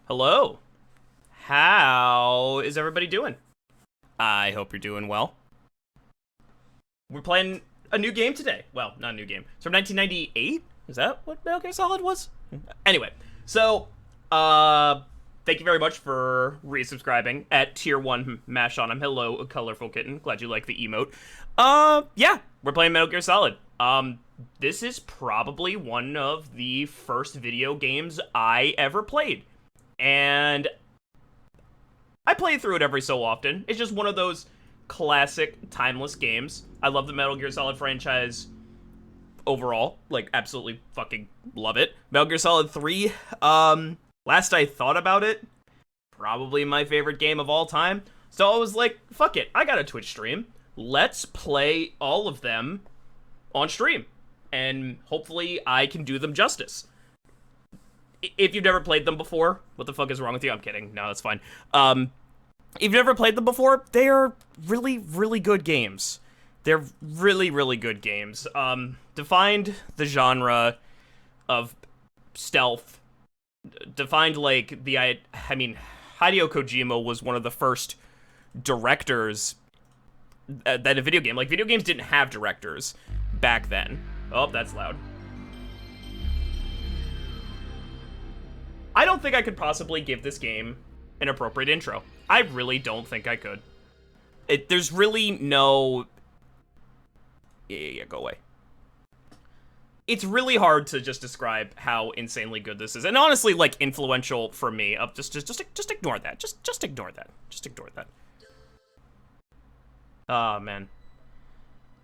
Hello. How is everybody doing? I hope you're doing well. We're playing a new game today. Well, not a new game. It's from 1998. Is that what Metal Gear Solid was? Anyway, so thank you very much for resubscribing at Tier 1 Mash on 'em. Hello, colorful kitten. Glad you like the emote. Yeah, we're playing Metal Gear Solid. This is probably one of the first video games I ever played. And I play through it every so often. It's just one of those classic, timeless games. I love the Metal Gear Solid franchise overall. Like, absolutely fucking love it. Metal Gear Solid 3, last I thought about it, probably my favorite game of all time. So I was like, fuck it, I got a Twitch stream. Let's play all of them on stream. And hopefully I can do them justice. If you've never played them before, what the fuck is wrong with you? I'm kidding. No, that's fine. If you've never played them before, they are really, really good games. They're really, really good games. Defined the genre of stealth. Defined, like, I mean, Hideo Kojima was one of the first directors that a video game. Like, video games didn't have directors back then. Oh, that's loud. I don't think I could possibly give this game an appropriate intro. I really don't think I could. There's really no... Yeah, go away. It's really hard to just describe how insanely good this is. And honestly, like, influential for me. Just ignore that. Just ignore that. Just ignore that. Oh, man.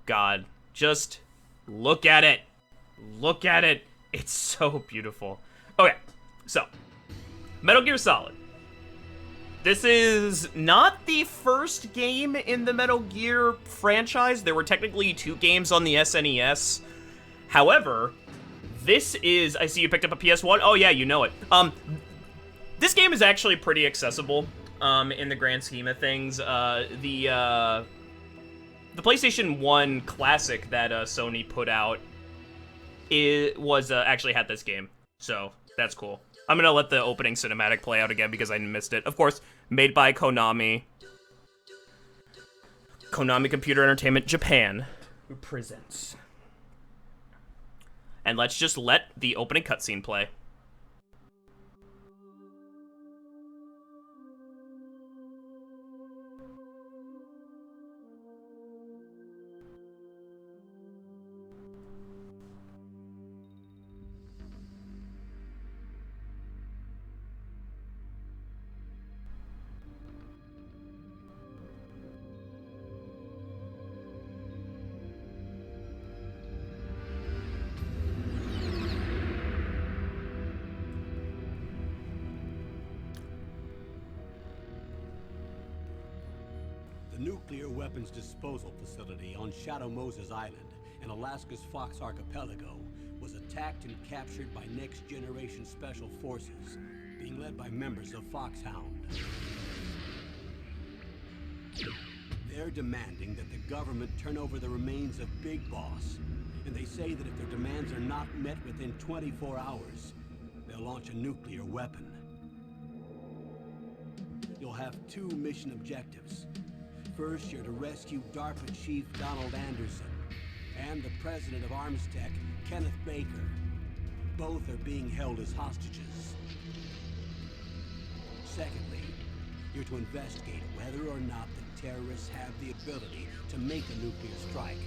God. Just look at it. Look at it. It's so beautiful. Okay. So, Metal Gear Solid. This is not the first game in the Metal Gear franchise. There were technically 2 games on the SNES. However, this is... I see you picked up a PS1. Oh, yeah, you know it. This game is actually pretty accessible in the grand scheme of things. The PlayStation 1 Classic that Sony put out actually had this game. So, that's cool. I'm gonna let the opening cinematic play out again because I missed it. Of course, made by Konami. Konami Computer Entertainment Japan, who presents. And let's just let the opening cutscene play. The nuclear weapons disposal facility on Shadow Moses Island in Alaska's Fox Archipelago was attacked and captured by next-generation special forces, being led by members of Foxhound. They're demanding that the government turn over the remains of Big Boss, and they say that if their demands are not met within 24 hours, they'll launch a nuclear weapon. You'll have 2 mission objectives. First, you're to rescue DARPA Chief Donald Anderson and the president of Armstech, Kenneth Baker. Both are being held as hostages. Secondly, you're to investigate whether or not the terrorists have the ability to make a nuclear strike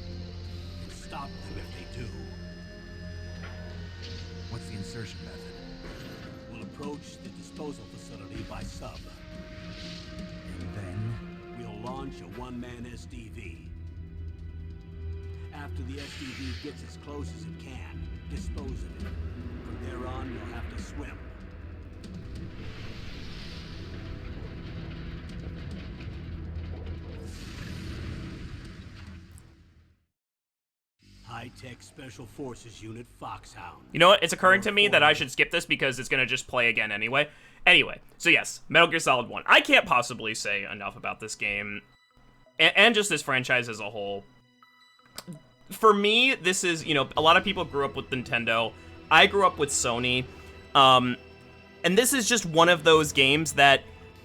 and stop them if they do. What's the insertion method? We'll approach the disposal facility by sub. And then? We'll launch a one-man SDV. After the SDV gets as close as it can, dispose of it. From there on, you'll have to swim. High-tech Special Forces Unit Foxhound. You know what? It's occurring to me that I should skip this because it's gonna just play again anyway. Anyway, so yes, Metal Gear Solid 1. I can't possibly say enough about this game, and just this franchise as a whole. For me, this is, you know, a lot of people grew up with Nintendo. I grew up with Sony. And this is just one of those games that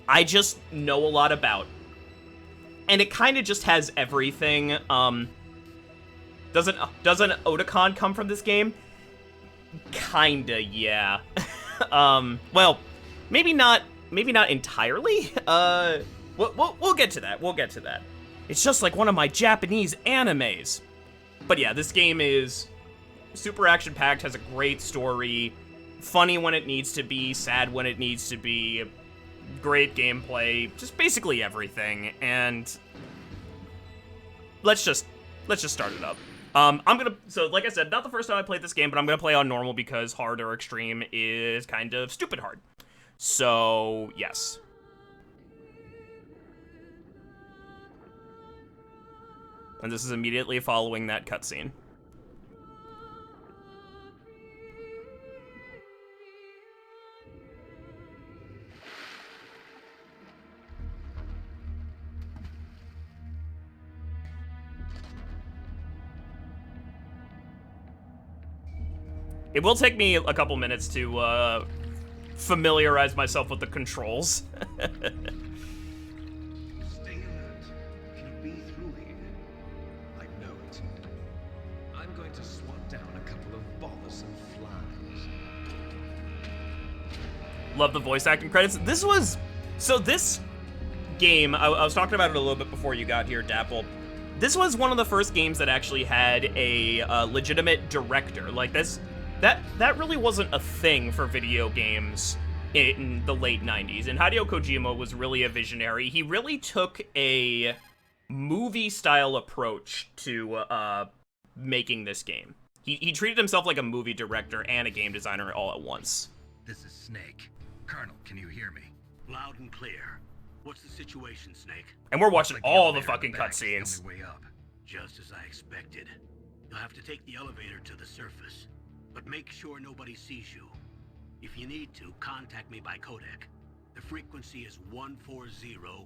I just know a lot about. And it kind of just has everything. Doesn't Otakon come from this game? Kinda, yeah. Well, maybe not entirely. We'll get to that. We'll get to that. It's just like one of my Japanese animes. But yeah, this game is super action-packed, has a great story, funny when it needs to be, sad when it needs to be, great gameplay, just basically everything. And let's just start it up. So like I said, not the first time I played this game, but I'm gonna play on normal because hard or extreme is kind of stupid hard. So, yes. And this is immediately following that cutscene. It will take me a couple minutes to familiarize myself with the controls. Stay alert. Can you be through here? I know it. I'm going to swat down a couple of bothersome flies. Love the voice acting credits. This game, I was talking about it a little bit before you got here, Dapple. This was one of the first games that actually had a legitimate director. Like this, that really wasn't a thing for video games in the late 90s, and Hideo Kojima was really a visionary. He really took a movie-style approach to making this game. He treated himself like a movie director and a game designer all at once. This is Snake. Colonel, can you hear me? Loud and clear. What's the situation, Snake? And we're watching Looks like all the elevator fucking in back is the cutscenes. only way up. Just as I expected. You'll have to take the elevator to the surface, but make sure nobody sees you. If you need to, contact me by codec. The frequency is 140.85.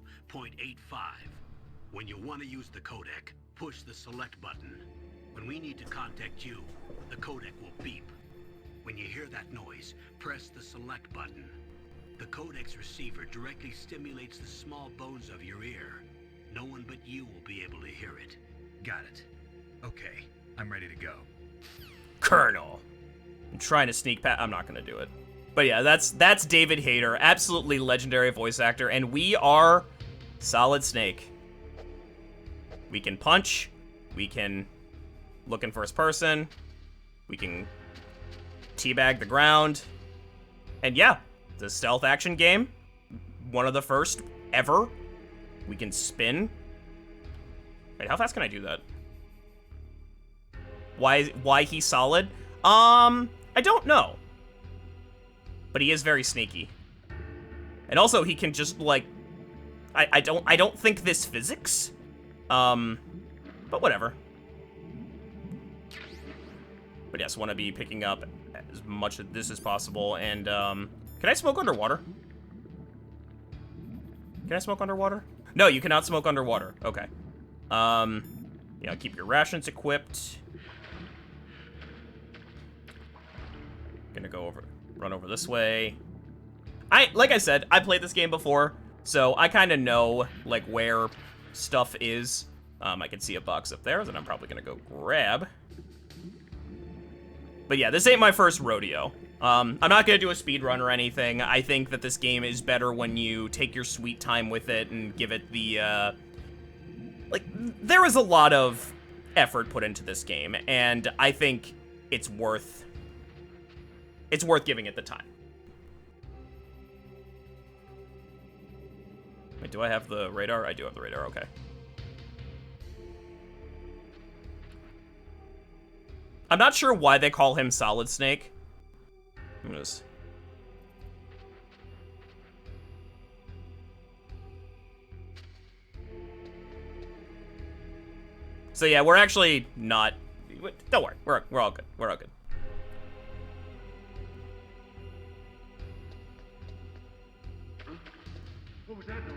When you want to use the codec, push the select button. When we need to contact you, the codec will beep. When you hear that noise, press the select button. The codec's receiver directly stimulates the small bones of your ear. No one but you will be able to hear it. Got it. Okay, I'm ready to go. Colonel. I'm trying to sneak past. I'm not gonna do it. But yeah, that's David Hayter, absolutely legendary voice actor, and we are Solid Snake. We can punch, we can look in first person, we can teabag the ground, and yeah, it's a stealth action game, one of the first ever. We can spin. Wait, how fast can I do that? Why he's solid? I don't know. But he is very sneaky. And also he can just like I don't think this physics. But whatever. But yes, want to be picking up as much of this as possible. And can I smoke underwater? Can I smoke underwater? No, you cannot smoke underwater. Okay. Yeah, keep your rations equipped. Gonna go run over this way. Like I said, I played this game before, so I kind of know like where stuff is. I can see a box up there that I'm probably gonna go grab. But yeah, this ain't my first rodeo. I'm not gonna do a speed run or anything. I think that this game is better when you take your sweet time with it and give it the, like, there is a lot of effort put into this game, and I think it's worth giving it the time. Wait, do I have the radar? I do have the radar, okay. I'm not sure why they call him Solid Snake. I'm gonna just... So yeah, we're actually not... Don't worry, we're all good. We're all good. What was that noise?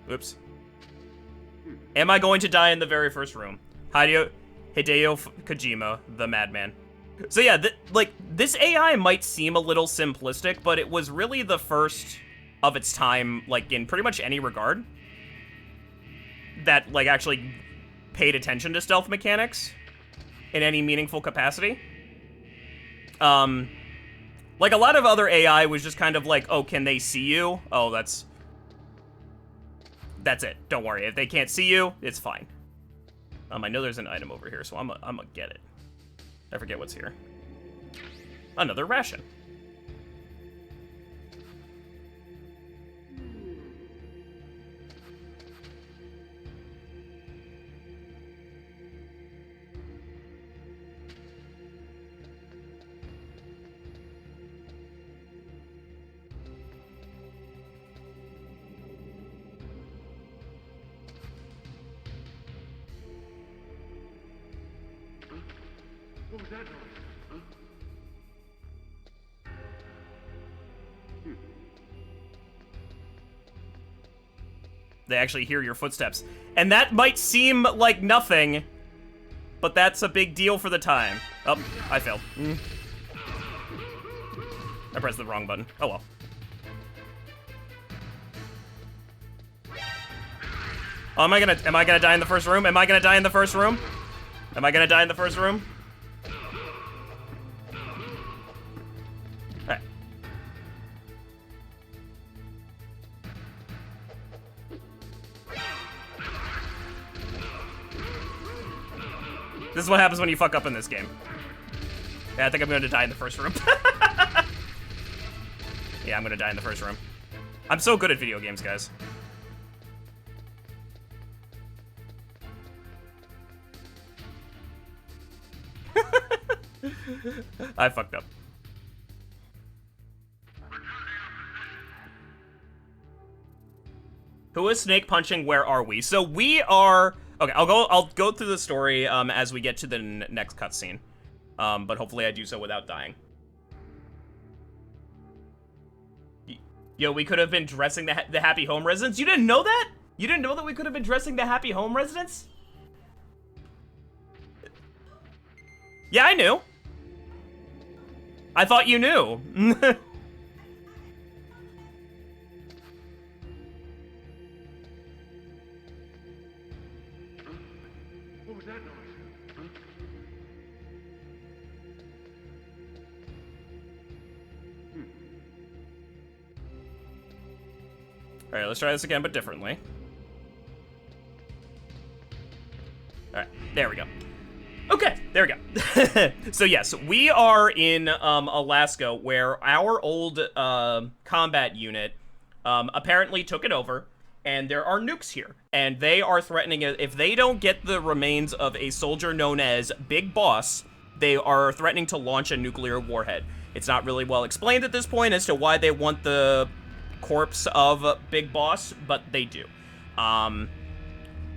Oops. Am I going to die in the very first room? Hideo Kojima, the madman. So yeah, like, this AI might seem a little simplistic, but it was really the first of its time, like, in pretty much any regard, that, like, actually paid attention to stealth mechanics in any meaningful capacity. Like, a lot of other AI was just kind of like, oh, can they see you? Oh, that's it. Don't worry. If they can't see you, it's fine. I know there's an item over here, so I'm gonna get it. I forget what's here. Another ration. What was that noise? Huh? They actually hear your footsteps. And that might seem like nothing, but that's a big deal for the time. Oh, I failed. I pressed the wrong button. Oh well. Oh, am I gonna die in the first room? Am I gonna die in the first room? Am I gonna die in the first room? Alright. This is what happens when you fuck up in this game. Yeah, I think I'm gonna die in the first room. Yeah, I'm gonna die in the first room. I'm so good at video games, guys. I fucked up. Who is snake punching? Where are we? So we are... Okay, I'll go through the story as we get to the next cutscene. But hopefully I do so without dying. Yo, we could have been dressing the Happy Home residents? You didn't know that? You didn't know that we could have been dressing the Happy Home residents? Yeah, I knew. I thought you knew. What was that noise? Huh? All right, let's try this again, but differently. All right, there we go. Okay, there we go. So yes, we are in Alaska, where our old combat unit apparently took it over, and there are nukes here, and they are threatening it. If they don't get the remains of a soldier known as Big Boss, they are threatening to launch a nuclear warhead. It's not really well explained at this point as to why they want the corpse of Big Boss, but they do.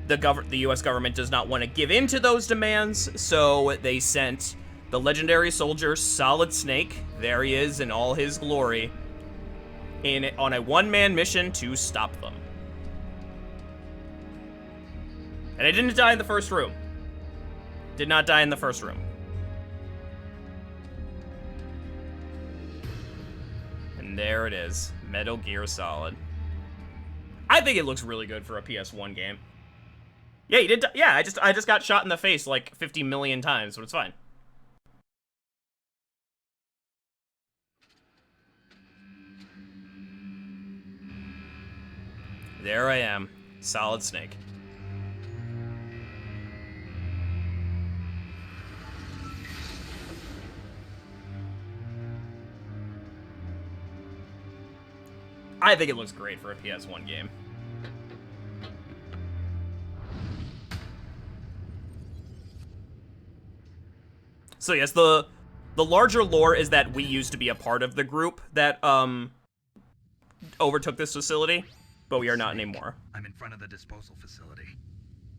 The U.S. government does not want to give in to those demands, so they sent the legendary soldier Solid Snake, there he is in all his glory, on a one-man mission to stop them. And I didn't die in the first room. Did not die in the first room. And there it is, Metal Gear Solid. I think it looks really good for a PS1 game. Yeah, you did. Yeah, I just got shot in the face like 50 million times, but it's fine. There I am, Solid Snake. I think it looks great for a PS1 game. So yes, the larger lore is that we used to be a part of the group that overtook this facility, but we are not anymore. I'm in front of the disposal facility.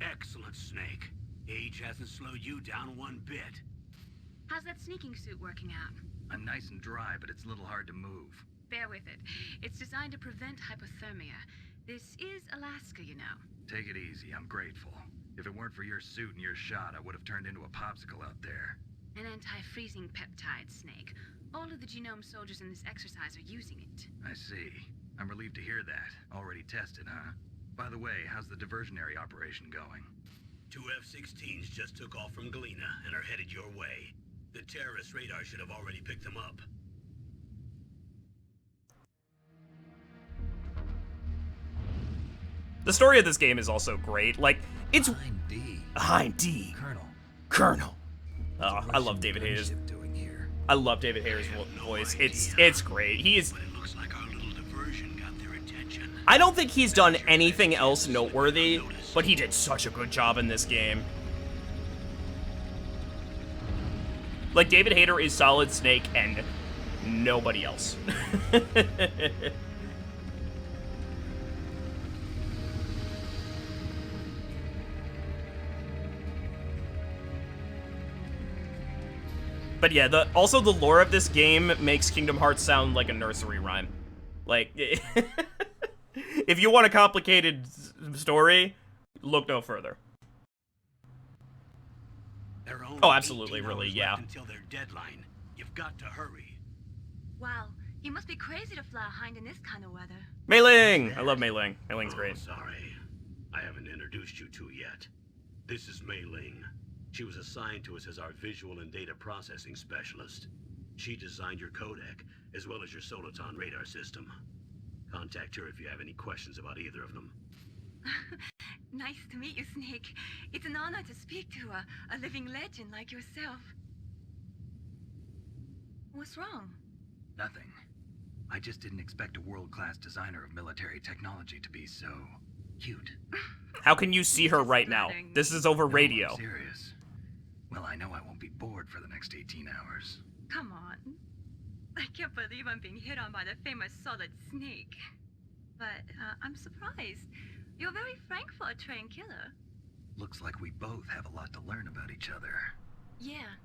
Excellent, Snake. Age hasn't slowed you down one bit. How's that sneaking suit working out? I'm nice and dry, but it's a little hard to move. Bear with it. It's designed to prevent hypothermia. This is Alaska, you know. Take it easy, I'm grateful. If it weren't for your suit and your shot, I would have turned into a popsicle out there. An anti-freezing peptide, Snake. All of the genome soldiers in this exercise are using it. I see. I'm relieved to hear that. Already tested, huh? By the way, how's the diversionary operation going? 2 F-16s just took off from Galena and are headed your way. The terrorist radar should have already picked them up. The story of this game is also great. Like, it's... Behind D. Behind D. Colonel. Oh, I love David Hayter's... Doing here? I love David Hayter's voice. It's great. He is... But it looks like our little diversion got their attention. I don't think he's done anything else noteworthy, but he did such a good job in this game. Like, David Hayter is Solid Snake and nobody else. But yeah, also the lore of this game makes Kingdom Hearts sound like a nursery rhyme. Like, if you want a complicated story, look no further. Oh, absolutely, really, yeah. Until their deadline. You've got to hurry. Wow, you must be crazy to fly behind in this kind of weather. Mei Ling! I love Mei Ling. Mei Ling's great. Sorry. I haven't introduced you to yet. This is Mei Ling. She was assigned to us as our visual and data processing specialist. She designed your codec, as well as your Soliton radar system. Contact her if you have any questions about either of them. Nice to meet you, Snake. It's an honor to speak to a living legend like yourself. What's wrong? Nothing. I just didn't expect a world-class designer of military technology to be so cute. How can you see her right now? This is over radio. No, I'm serious. Well, I know I won't be bored for the next 18 hours. Come on. I can't believe I'm being hit on by the famous Solid Snake. But I'm surprised. You're very frank for a trained killer. Looks like we both have a lot to learn about each other. Yeah.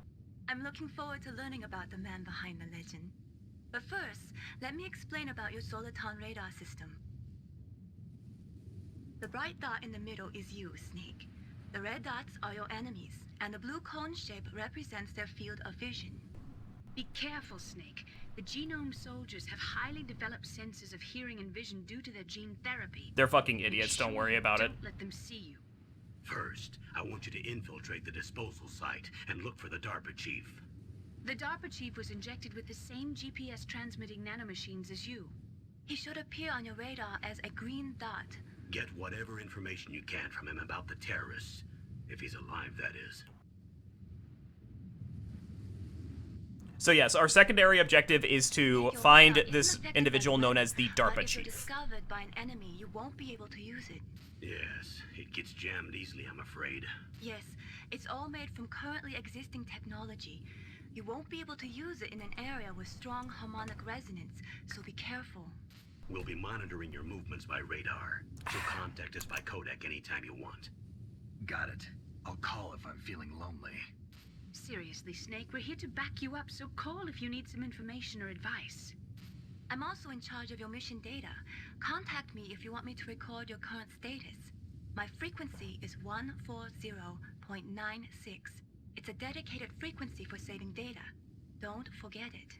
I'm looking forward to learning about the man behind the legend. But first, let me explain about your Soliton radar system. The bright dot in the middle is you, Snake. The red dots are your enemies, and the blue cone shape represents their field of vision. Be careful, Snake. The genome soldiers have highly developed senses of hearing and vision due to their gene therapy. They're fucking idiots, don't worry about it. Don't let them see you. First, I want you to infiltrate the disposal site and look for the DARPA chief. The DARPA chief was injected with the same GPS transmitting nanomachines as you. He should appear on your radar as a green dot. Get whatever information you can from him about the terrorists. If he's alive, that is. So yes, our secondary objective is to find this individual known as the DARPA If you're chief. discovered by an enemy, you won't be able to use it. Yes, it gets jammed easily, I'm afraid. Yes, it's all made from currently existing technology. You won't be able to use it in an area with strong harmonic resonance, so be careful. We'll be monitoring your movements by radar, so contact us by codec anytime you want. Got it. I'll call if I'm feeling lonely. Seriously, Snake, we're here to back you up, so call if you need some information or advice. I'm also in charge of your mission data. Contact me if you want me to record your current status. My frequency is 140.96. It's a dedicated frequency for saving data. Don't forget it.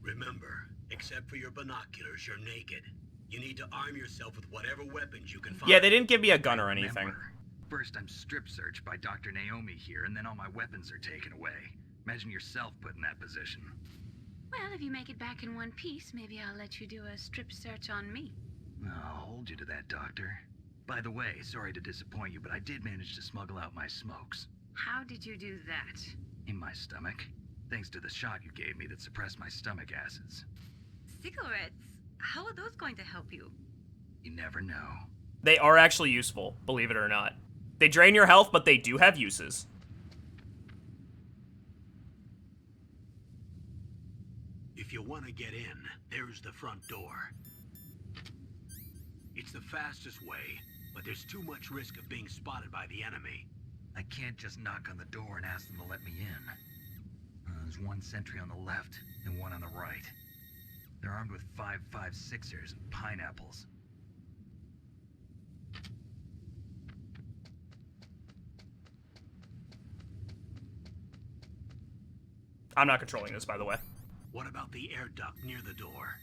Remember, except for your binoculars, you're naked. You need to arm yourself with whatever weapons you can find. Yeah, they didn't give me a gun or anything. Remember, first I'm strip searched by Dr. Naomi here, and then all my weapons are taken away. Imagine yourself put in that position. Well, if you make it back in one piece, maybe I'll let you do a strip search on me. I'll hold you to that, Doctor. By the way, sorry to disappoint you, but I did manage to smuggle out my smokes. How did you do that? In my stomach. Thanks to the shot you gave me that suppressed my stomach acids. Cigarettes? How are those going to help you? You never know. They are actually useful, believe it or not. They drain your health, but they do have uses. If you want to get in, there's the front door. It's the fastest way, but there's too much risk of being spotted by the enemy. I can't just knock on the door and ask them to let me in. There's one sentry on the left and one on the right. They're armed with 5.56ers and pineapples. I I'm not controlling this, by the way. What about the air duct near the door?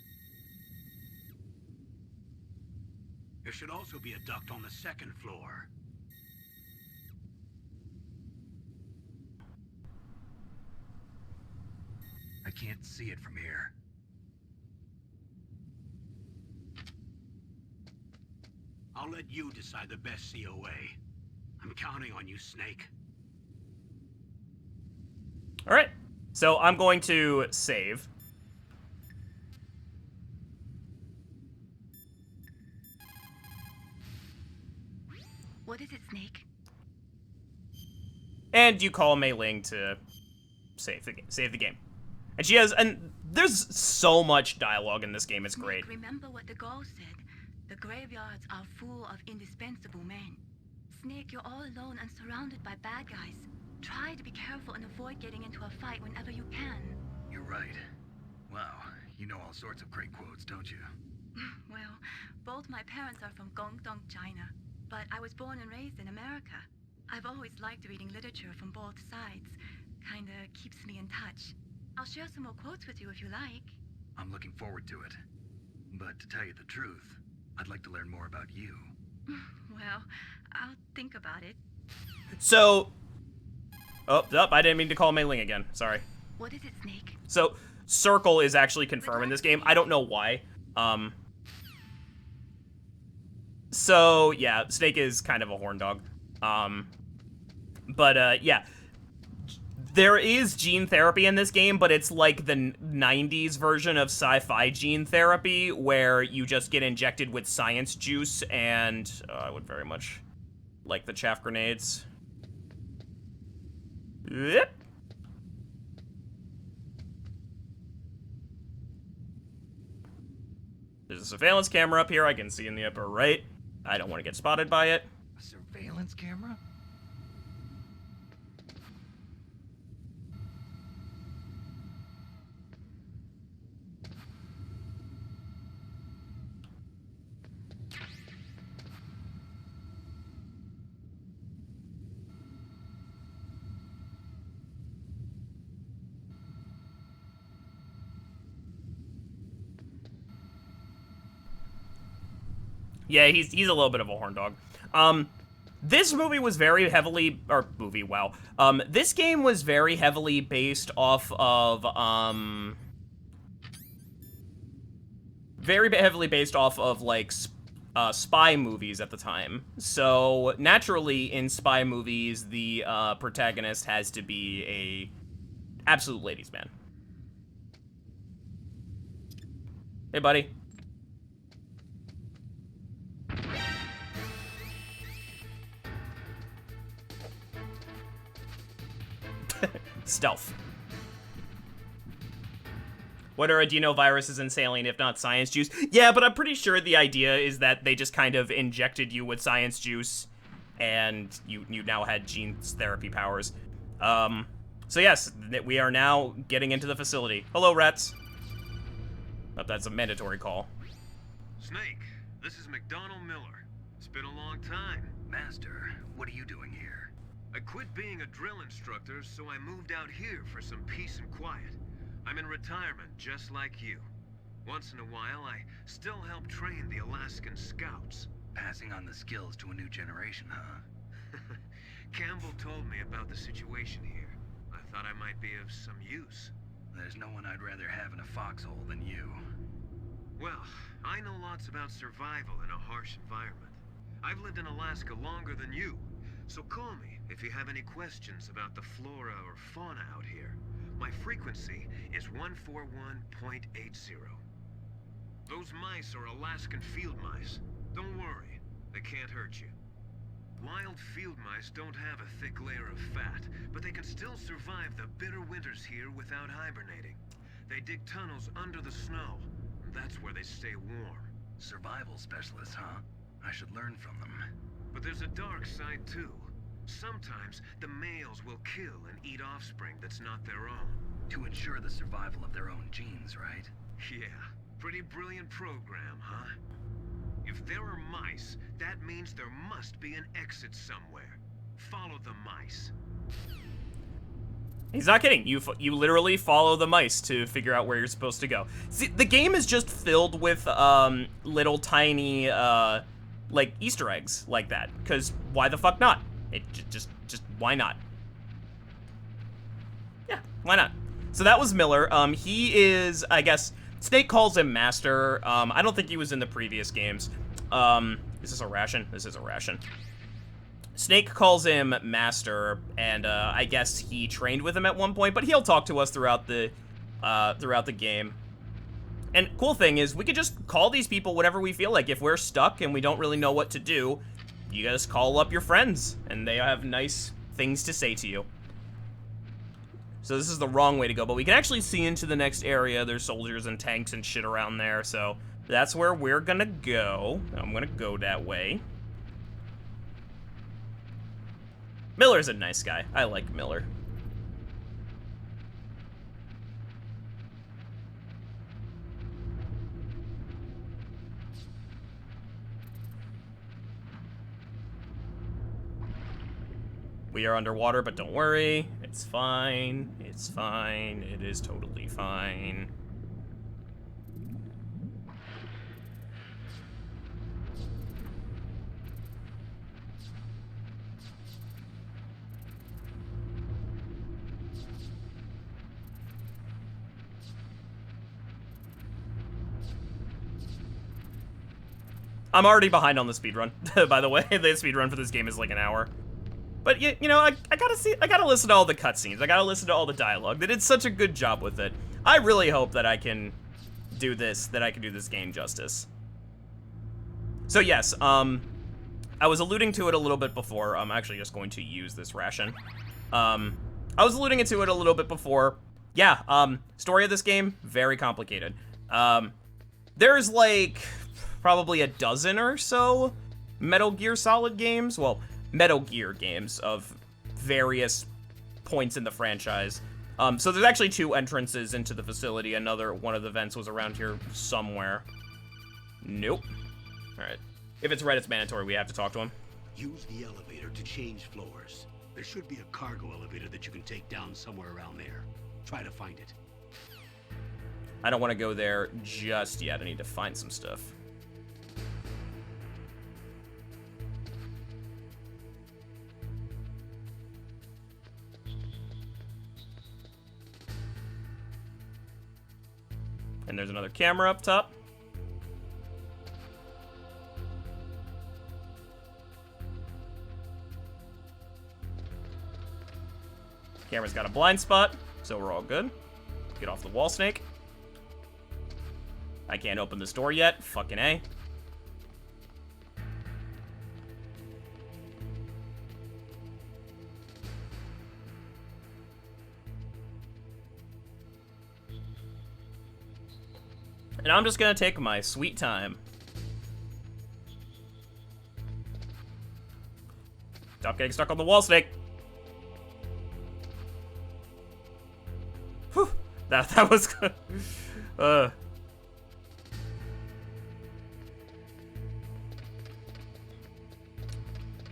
There should also be a duct on the second floor. I can't see it from here. I'll let you decide the best COA. I'm counting on you, Snake. All right. So I'm going to save. What is it, Snake? And you call Mei Ling to save the game. And she has, and there's so much dialogue in this game, it's great. Snake, remember what the Gaul said. The graveyards are full of indispensable men. Snake, you're all alone and surrounded by bad guys. Try to be careful and avoid getting into a fight whenever you can. You're right. Wow, you know all sorts of great quotes, don't you? Well, both my parents are from Guangdong, China, but I was born and raised in America. I've always liked reading literature from both sides. Kinda keeps me in touch. I'll share some more quotes with you if you like. I'm looking forward to it. But to tell you the truth, I'd like to learn more about you. Well, I'll think about it. So, I didn't mean to call Mei Ling again. Sorry. What is it, Snake? So, circle is actually confirmed in this game. I don't know why. So, yeah, Snake is kind of a horn dog. Yeah. There is gene therapy in this game, but it's like the 90s version of sci-fi gene therapy, where you just get injected with science juice, and I would very much like the chaff grenades. Yep. There's a surveillance camera up here I can see in the upper right. I don't want to get spotted by it. A surveillance camera? Yeah, he's a little bit of a horn dog. This movie was very heavily, this game was very heavily based off of, like, spy movies at the time. So, naturally, in spy movies, the, protagonist has to be a absolute ladies' man. Hey, buddy. Stealth. What are adenoviruses and saline if not science juice? Yeah, but I'm pretty sure the idea is that they just kind of injected you with science juice and you now had gene therapy powers. So yes, we are now getting into the facility. Hello, rats. Oh, that's a mandatory call. Snake, this is McDonald Miller. It's been a long time. Master, what are you doing here? I quit being a drill instructor, so I moved out here for some peace and quiet. I'm in retirement, just like you. Once in a while, I still help train the Alaskan Scouts. Passing on the skills to a new generation, huh? Campbell told me about the situation here. I thought I might be of some use. There's no one I'd rather have in a foxhole than you. Well, I know lots about survival in a harsh environment. I've lived in Alaska longer than you, so call me if you have any questions about the flora or fauna out here. My frequency is 141.80. Those mice are Alaskan field mice. Don't worry, they can't hurt you. Wild field mice don't have a thick layer of fat, but they can still survive the bitter winters here without hibernating. They dig tunnels under the snow, and that's where they stay warm. Survival specialists, huh? I should learn from them. But there's a dark side too. Sometimes the males will kill and eat offspring that's not their own. To ensure the survival of their own genes, right? Yeah, pretty brilliant program, huh? If there are mice, that means there must be an exit somewhere. Follow the mice. He's not kidding. You literally follow the mice to figure out where you're supposed to go. See, the game is just filled with little tiny like Easter eggs like that. Because why the fuck not? It just why not? Yeah, why not? So that was Miller. He is, I guess, Snake calls him Master. I don't think he was in the previous games. Is this a ration? This is a ration. Snake calls him Master, and I guess he trained with him at one point, but he'll talk to us throughout the game. And cool thing is, we could just call these people whenever we feel like. If we're stuck and we don't really know what to do, you just call up your friends, and they have nice things to say to you. So this is the wrong way to go, but we can actually see into the next area. There's soldiers and tanks and shit around there, so that's where we're gonna go. I'm gonna go that way. Miller's a nice guy. I like Miller. We are underwater, but don't worry. It's fine. It's fine. It is totally fine. I'm already behind on the speedrun, by the way. The speedrun for this game is like an hour. But, you know, I gotta listen to all the cutscenes. I gotta listen to all the dialogue. They did such a good job with it. I really hope that I can do this game justice. So, yes, I was alluding to it a little bit before. I'm actually just going to use this ration. I was alluding to it a little bit before. Yeah, story of this game, very complicated. There's, like, probably a dozen or so Metal Gear Solid games. Well, Metal Gear games of various points in the franchise. So there's actually 2 entrances into the facility. Another one of the vents was around here somewhere. Nope. Alright. If it's red, it's mandatory. We have to talk to him. Use the elevator to change floors. There should be a cargo elevator that you can take down somewhere around there. Try to find it. I don't want to go there just yet. I need to find some stuff. And there's another camera up top. Camera's got a blind spot, so we're all good. Get off the wall, Snake. I can't open this door yet. Fucking A. And I'm just gonna take my sweet time. Stop getting stuck on the wall, Snake. Whew. That was good.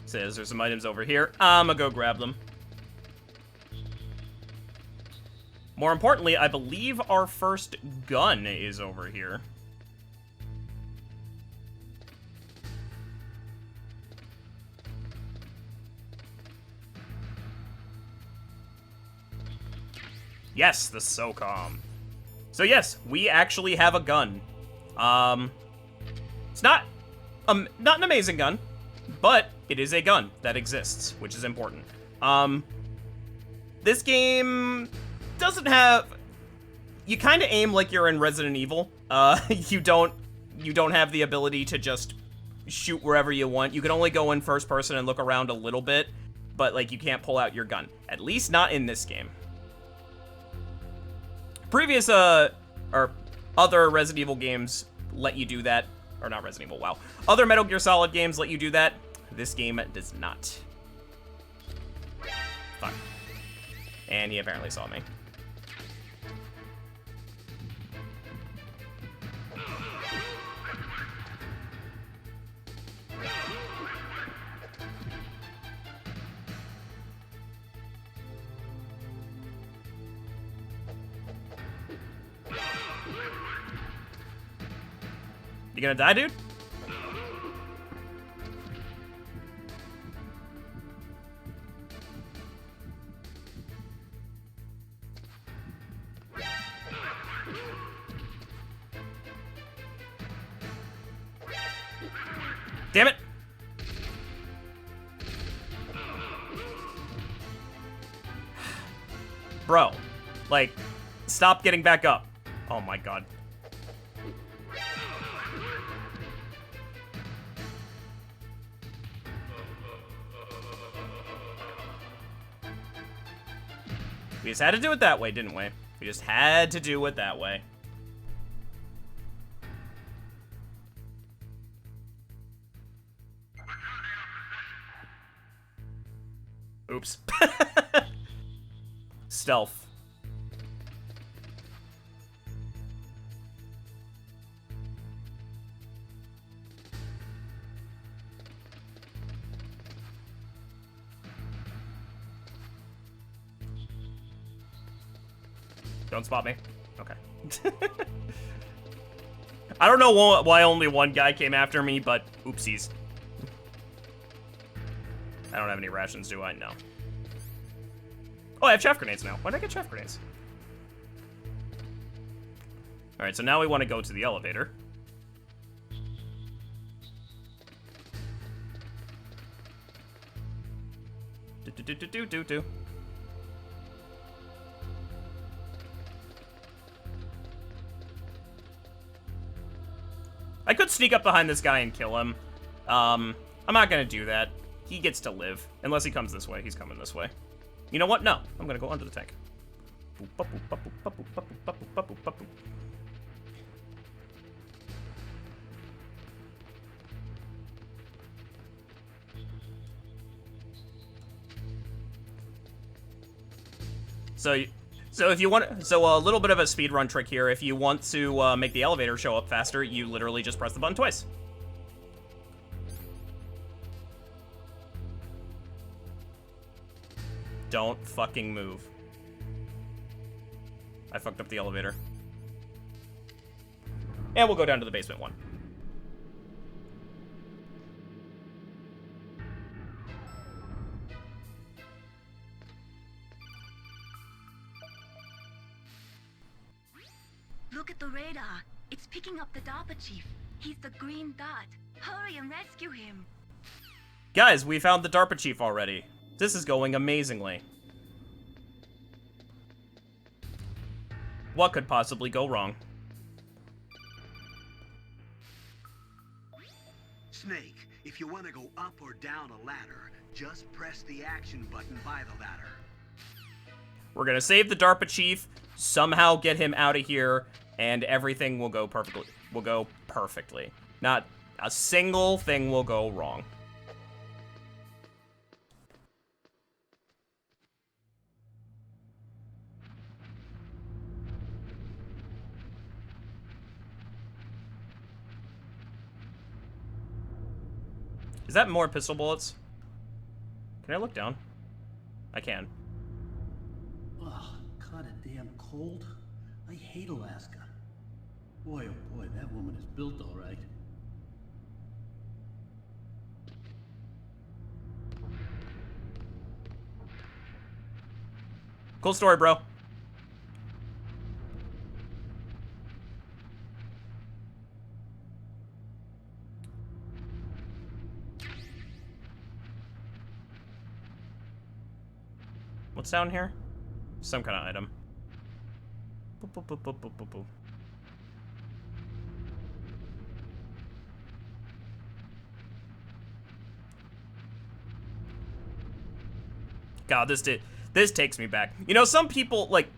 Says there's some items over here. I'm gonna go grab them. More importantly, I believe our first gun is over here. Yes, the SOCOM. So yes, we actually have a gun. It's not an amazing gun, but it is a gun that exists, which is important. This game doesn't have... You kind of aim like you're in Resident Evil. You don't have the ability to just shoot wherever you want. You can only go in first person and look around a little bit, but like you can't pull out your gun. At least not in this game. Previous or other Resident Evil games let you do that. Or not Resident Evil, wow. Other Metal Gear Solid games let you do that. This game does not. Fuck. And he apparently saw me. gonna die, dude? Damn it! Bro, like, stop getting back up. Oh my god. We just had to do it that way, didn't we? We just had to do it that way. Oops. Stealth. Don't spot me. Okay. I don't know why only one guy came after me, but oopsies. I don't have any rations, do I? No. Oh, I have chaff grenades now. Why did I get chaff grenades? Alright, so now we want to go to the elevator. Do. I could sneak up behind this guy and kill him. I'm not gonna do that. He gets to live. Unless he comes this way. He's coming this way. You know what? No. I'm gonna go under the tank. So if you want, a little bit of a speedrun trick here. If you want to make the elevator show up faster, you literally just press the button twice. Don't fucking move. I fucked up the elevator. And we'll go down to the basement one. Look at the radar. It's picking up the DARPA chief. He's the green dot. Hurry and rescue him. Guys, we found the DARPA chief already. This is going amazingly. What could possibly go wrong? Snake, if you want to go up or down a ladder, just press the action button by the ladder. We're gonna save the DARPA chief, somehow get him out of here, and everything will go perfectly. Not a single thing will go wrong. Is that more pistol bullets? Can I look down? I can. Ugh, kinda damn cold. I hate Alaska. Boy, oh boy, that woman is built all right. Cool story, bro. What's down here? Some kind of item. Boop, boop, boop, boop, boop, boop, boop. God, this takes me back. You know, some people, like,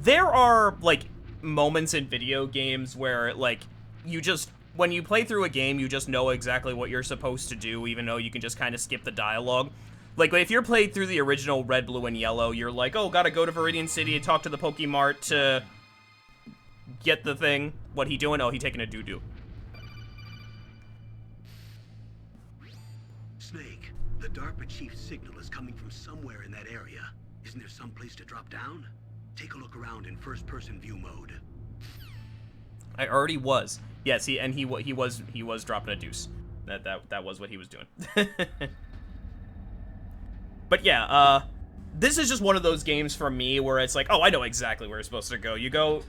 there are, like, moments in video games where, like, you just, when you play through a game, you just know exactly what you're supposed to do, even though you can just kind of skip the dialogue. Like, if you're played through the original Red, Blue, and Yellow, you're like, oh, gotta go to Viridian City and talk to the Pokemart to get the thing. What he doing? Oh, he taking a doo-doo. Snake, the DARPA chief's signal is coming from somewhere in that area. Isn't there some place to drop down? Take a look around in first-person view mode. I already was. Yes, he was dropping a deuce. That was what he was doing. But yeah, this is just one of those games for me where it's like, oh, I know exactly where you're supposed to go. You go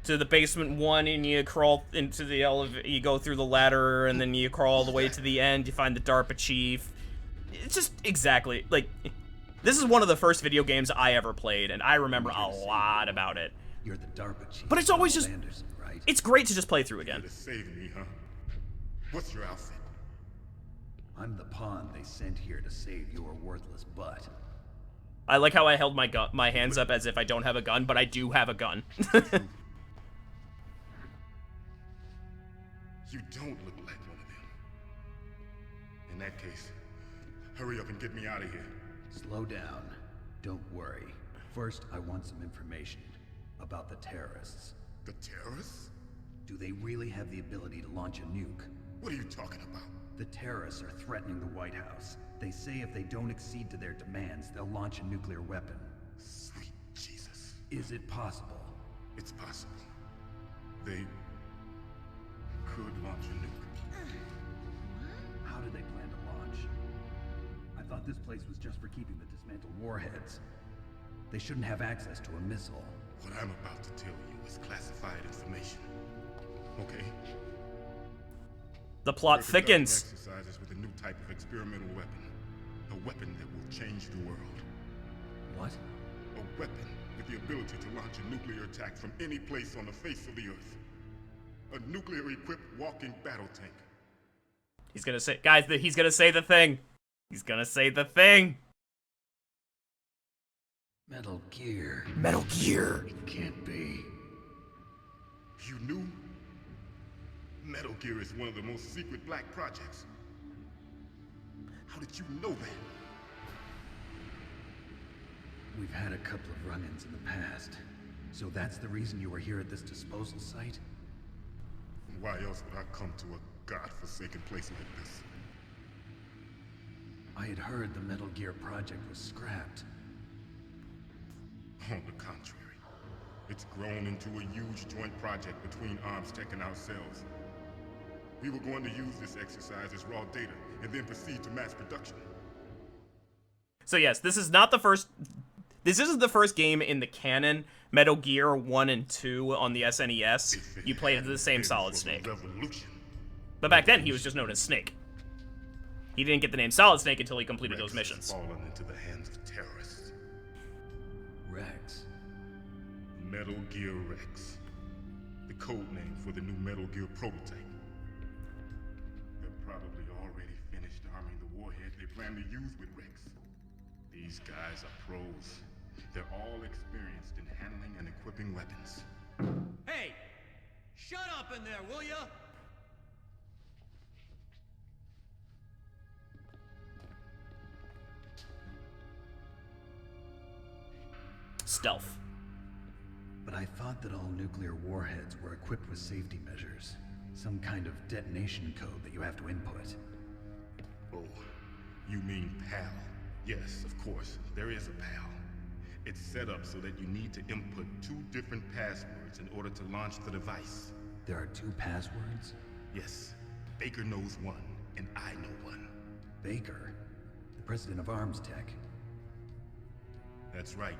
to the basement 1 and you crawl into the elevator, you go through the ladder, and then you crawl all the way to the end, you find the DARPA chief. It's just exactly, like, this is one of the first video games I ever played, and I remember a lot about it. You're the DARPA chief. But it's always just, Anderson, right? it's great to just play through again. You're to save me, huh? What's your outfit? I'm the pawn they sent here to save your worthless butt. I like how I held my hands up as if I don't have a gun, but I do have a gun. You don't look like one of them. In that case, hurry up and get me out of here. Slow down. Don't worry. First, I want some information about the terrorists. The terrorists? Do they really have the ability to launch a nuke? What are you talking about? The terrorists are threatening the White House. They say if they don't accede to their demands, they'll launch a nuclear weapon. Sweet Jesus. Is it possible? It's possible. They could launch a nuke. How do they plan to launch? I thought this place was just for keeping the dismantled warheads. They shouldn't have access to a missile. What I'm about to tell you is classified information. Okay? The plot We're conducting thickens. exercises with a new type of experimental weapon. A weapon that will change the world. What? A weapon with the ability to launch a nuclear attack from any place on the face of the Earth. A nuclear-equipped walking battle tank. He's gonna say, guys, he's gonna say the thing. He's gonna say the thing. Metal Gear. Metal Gear. It can't be. You knew? Metal Gear is one of the most secret black projects. How did you know that? We've had a couple of run-ins in the past. So that's the reason you were here at this disposal site? Why else would I come to a godforsaken place like this? I had heard the Metal Gear project was scrapped. On the contrary, it's grown into a huge joint project between Arms Tech and ourselves. We were going to use this exercise as raw data and then proceed to mass production. So yes, this is not the first. This isn't the first game in the canon. Metal Gear 1 and 2 on the SNES. You played as the same Solid Snake. Revolution. But back then, he was just known as Snake. He didn't get the name Solid Snake until he completed Rex those missions. has fallen into the hands of terrorists. Rex. Metal Gear Rex. The code name for the new Metal Gear prototype. They're probably already finished arming the warhead they plan to use with Rex. These guys are pros. They're all experienced in handling and equipping weapons. Hey! Shut up in there, will ya? Stealth. But I thought that all nuclear warheads were equipped with safety measures. Some kind of detonation code that you have to input. Oh, you mean PAL? Yes, of course, there is a PAL. It's set up so that you need to input 2 different passwords in order to launch the device. There are 2 passwords? Yes, Baker knows one, and I know one. Baker, the president of Arms Tech. That's right.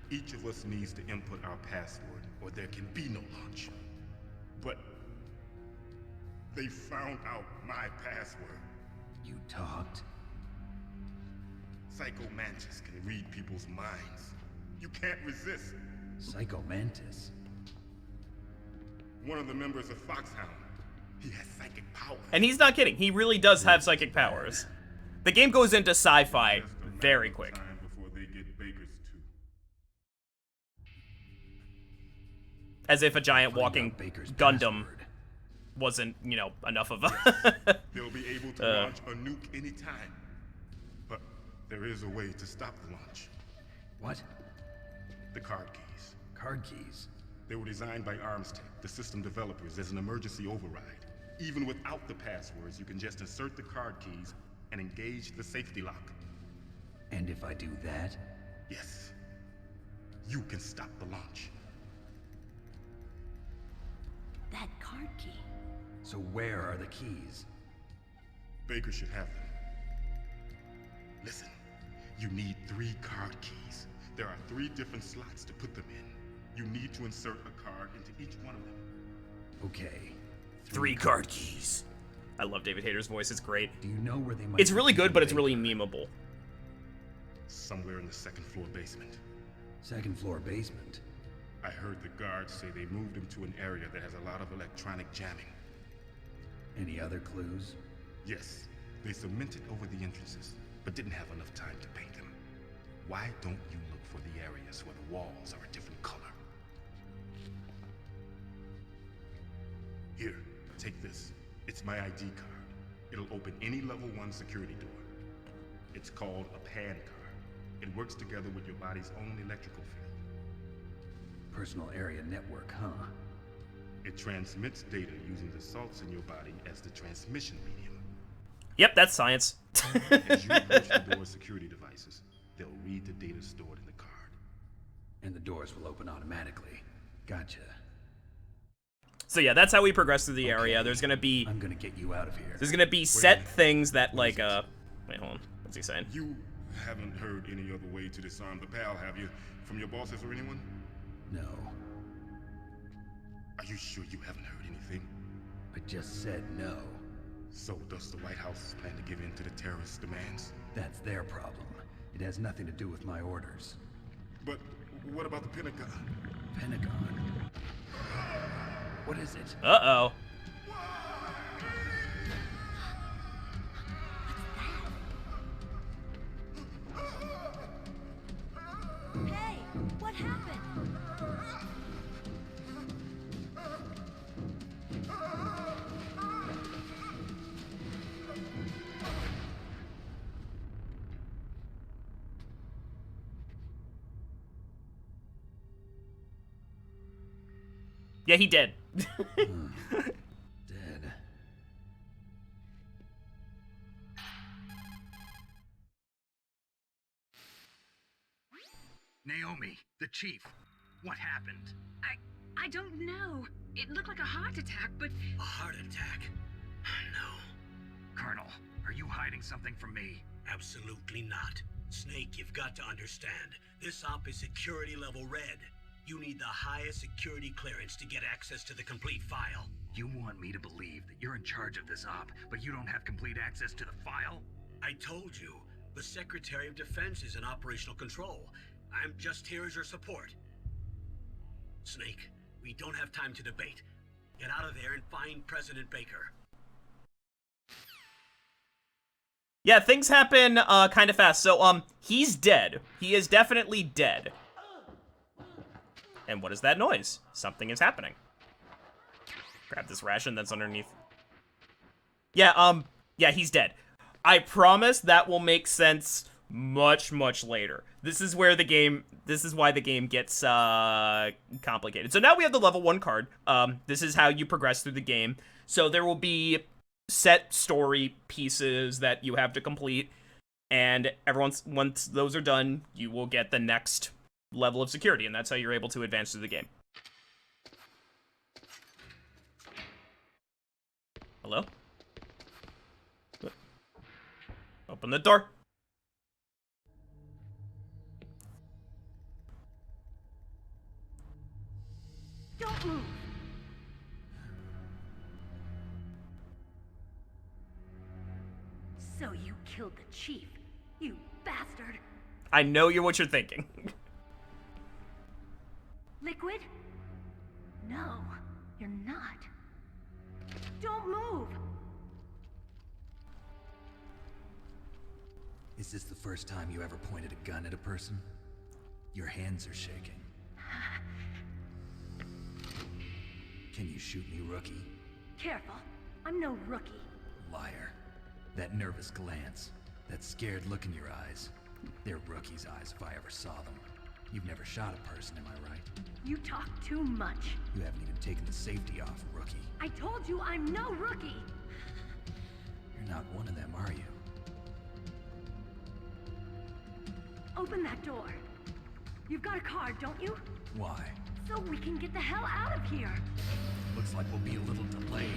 Each of us needs to input our password, or there can be no launch. But they found out my password. You talked? Psycho Mantis can read people's minds. You can't resist. Psycho Mantis? One of the members of Foxhound. He has psychic power. And he's not kidding. He really does have psychic powers. The game goes into sci-fi very quick. Time before they get Baker's too. As if a giant Find walking out Baker's Gundam password. wasn't, you know, enough of a... They'll be able to launch a nuke anytime. But there is a way to stop the launch. What? The card keys. Card keys? They were designed by Arms Tech, the system developers, as an emergency override. Even without the passwords, you can just insert the card keys and engage the safety lock. And if I do that? Yes. You can stop the launch. That card key. So where are the keys? Baker should have them. Listen, you need 3 card keys. There are 3 different slots to put them in. You need to insert a card into each one of them. Okay. 3 card keys. I love David Hayter's voice. It's great. Do you know where they might It's be really good, keeping but it's Baker? really memeable. Somewhere in the 2nd floor basement. Second floor basement. I heard the guards say they moved him to an area that has a lot of electronic jamming. Any other clues? Yes, they cemented over the entrances, but didn't have enough time to paint them. Why don't you look for the areas where the walls are a different color? Here, take this. It's my ID card. It'll open any level 1 security door. It's called a PAN card. It works together with your body's own electrical field. Personal area network, huh? It transmits data using the salts in your body as the transmission medium. Yep, that's science. As you approach the door's security devices, they'll read the data stored in the card. And the doors will open automatically. Gotcha. So yeah, that's how we progress through the area. There's gonna be I'm gonna get you out of here. there's gonna be set things that like wait, hold on. What's he saying? You haven't heard any other way to disarm the PAL, have you? From your bosses or anyone? No. Are you sure you haven't heard anything? I just said no. So does the White House plan to give in to the terrorists' demands? That's their problem. It has nothing to do with my orders. But what about the Pentagon? Pentagon? What is it? Uh-oh. Hey, what happened? Yeah, he did. Dead. Naomi, the chief. What happened? I don't know. It looked like a heart attack, but A heart attack? No, Colonel, are you hiding something from me? absolutely not. Snake, you've got to understand. This op is security level red. You need the highest security clearance to get access to the complete file. You want me to believe that you're in charge of this op, but you don't have complete access to the file? I told you, the Secretary of Defense is in operational control. I'm just here as your support. Snake, we don't have time to debate. Get out of there and find President Baker. Yeah, things happen kind of fast. So he's dead. He is definitely dead. And what is that noise? Something is happening. Grab this ration that's underneath. Yeah, yeah, he's dead. I promise that will make sense much, much later. This is why the game gets complicated. So now we have the level 1 card. This is how you progress through the game. So there will be set story pieces that you have to complete, and once those are done, you will get the next level of security, and that's how you're able to advance through the game. Hello? Open the door. Don't move. So you killed the chief, you bastard. I know what you're thinking. Liquid? No, you're not. Don't move. Is this the first time you ever pointed a gun at a person? Your hands are shaking. Can you shoot me, rookie? Careful, I'm no rookie. Liar. That nervous glance, that scared look in your eyes. They're rookie's eyes if I ever saw them. You've never shot a person, am I right? You talk too much. You haven't even taken the safety off, rookie. I told you I'm no rookie. You're not one of them, are you? Open that door. You've got a card, don't you? Why? So we can get the hell out of here. looks like we'll be a little delayed.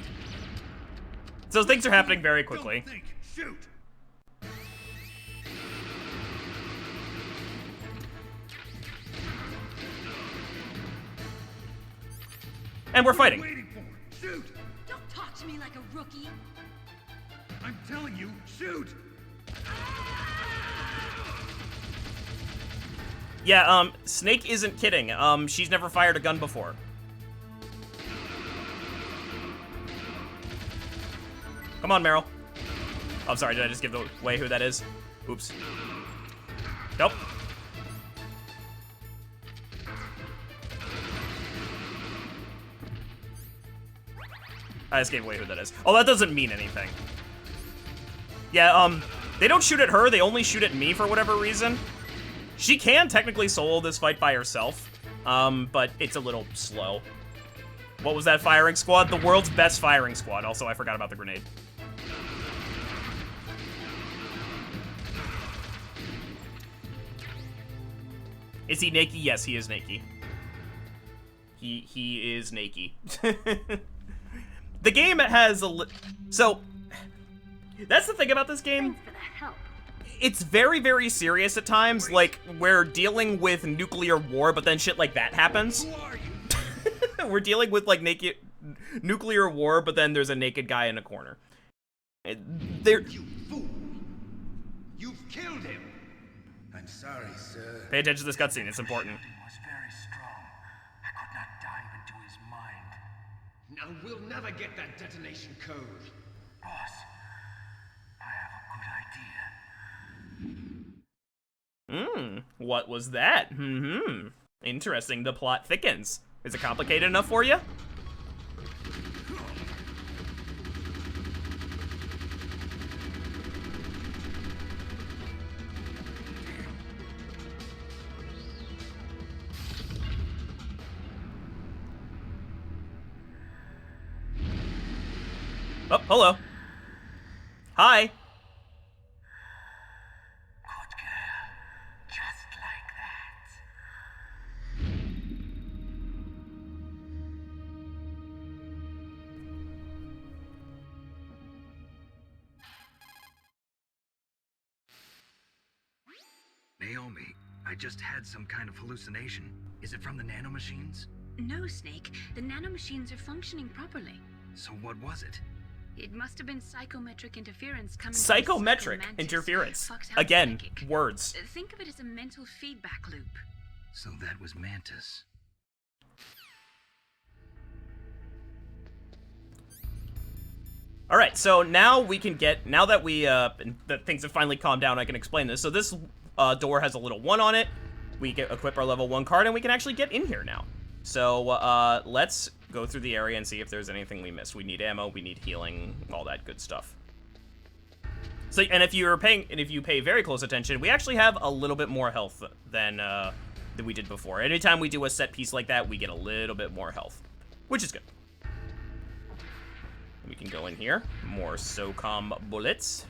So things are happening very quickly. Don't think, shoot! And we're fighting. Waiting for? Shoot! Don't talk to me like a rookie. I'm telling you, shoot! Yeah, Snake isn't kidding. She's never fired a gun before. Come on, Meryl. Oh, I'm sorry, did I just give away who that is? Oops. Nope. I just gave away who that is. Oh, that doesn't mean anything. Yeah, they don't shoot at her, they only shoot at me for whatever reason. She can technically solo this fight by herself, but it's a little slow. What was that firing squad? The world's best firing squad. Also, I forgot about the grenade. Is he naked? Yes, he is naked. He is naked. The game has so that's the thing about this game. Thanks for the help. It's very, very serious at times. Like, we're dealing with nuclear war, but then shit like that happens. Who are you? We're dealing with, like, nuclear war, but then there's a naked guy in a corner. There. You fool! You've killed him! I'm sorry, sir. Pay attention to this cutscene. It's important. He was very strong. I could not dive into his mind. Now we'll never get that detonation code. Boss, I have a good idea. What was that? Interesting. The plot thickens. Is it complicated enough for you? Oh, hello. Hi. Good girl. Just like that. Naomi, I just had some kind of hallucination. Is it from the nanomachines? No, Snake. The nanomachines are functioning properly. So what was it? It must have been psychometric interference coming Psychometric from interference. Fox out Again, psychic. words. Think of it as a mental feedback loop. So that was Mantis. All right, so now we can get, now that we, that things have finally calmed down, I can explain this. So this door has a little 1 on it. We get equip our level 1 card, and we can actually get in here now. So let's go through the area and see if there's anything we missed. We need ammo, we need healing, all that good stuff. So, and if you pay very close attention, we actually have a little bit more health than we did before. Anytime we do a set piece like that, we get a little bit more health, which is good. We can go in here. More SOCOM bullets.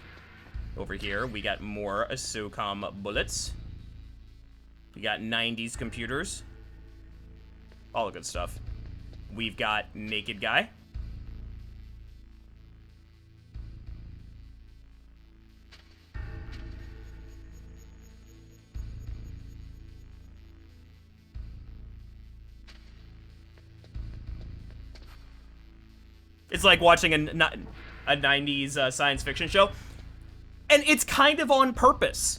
Over here, we got more SOCOM bullets. We got 90s computers. All the good stuff. We've got naked guy. It's like watching a 90s science fiction show. And it's kind of on purpose.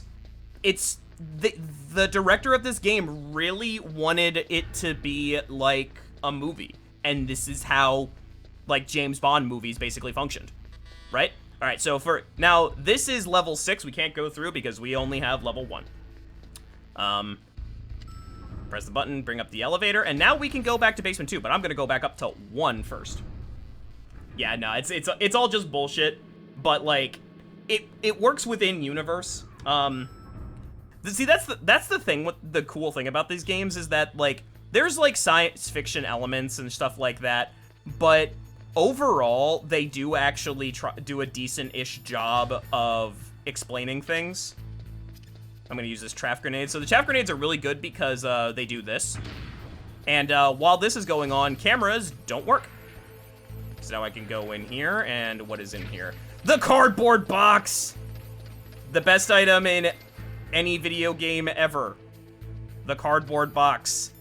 It's the director of this game really wanted it to be like a movie. And this is how, like, James Bond movies basically functioned. Right? Alright, so for now, this is level 6. We can't go through because we only have level 1. Press the button, bring up the elevator, and now we can go back to basement 2, but I'm gonna go back up to 1 first. Yeah, no, it's all just bullshit, but like it works within universe. See, that's the thing. What the cool thing about these games is that like there's like science fiction elements and stuff like that, but overall they do actually do a decent-ish job of explaining things. I'm gonna use this chaff grenade. So the chaff grenades are really good because they do this, and while this is going on, cameras don't work. because now I can go in here, and what is in here? The cardboard box! The best item in any video game ever. The cardboard box.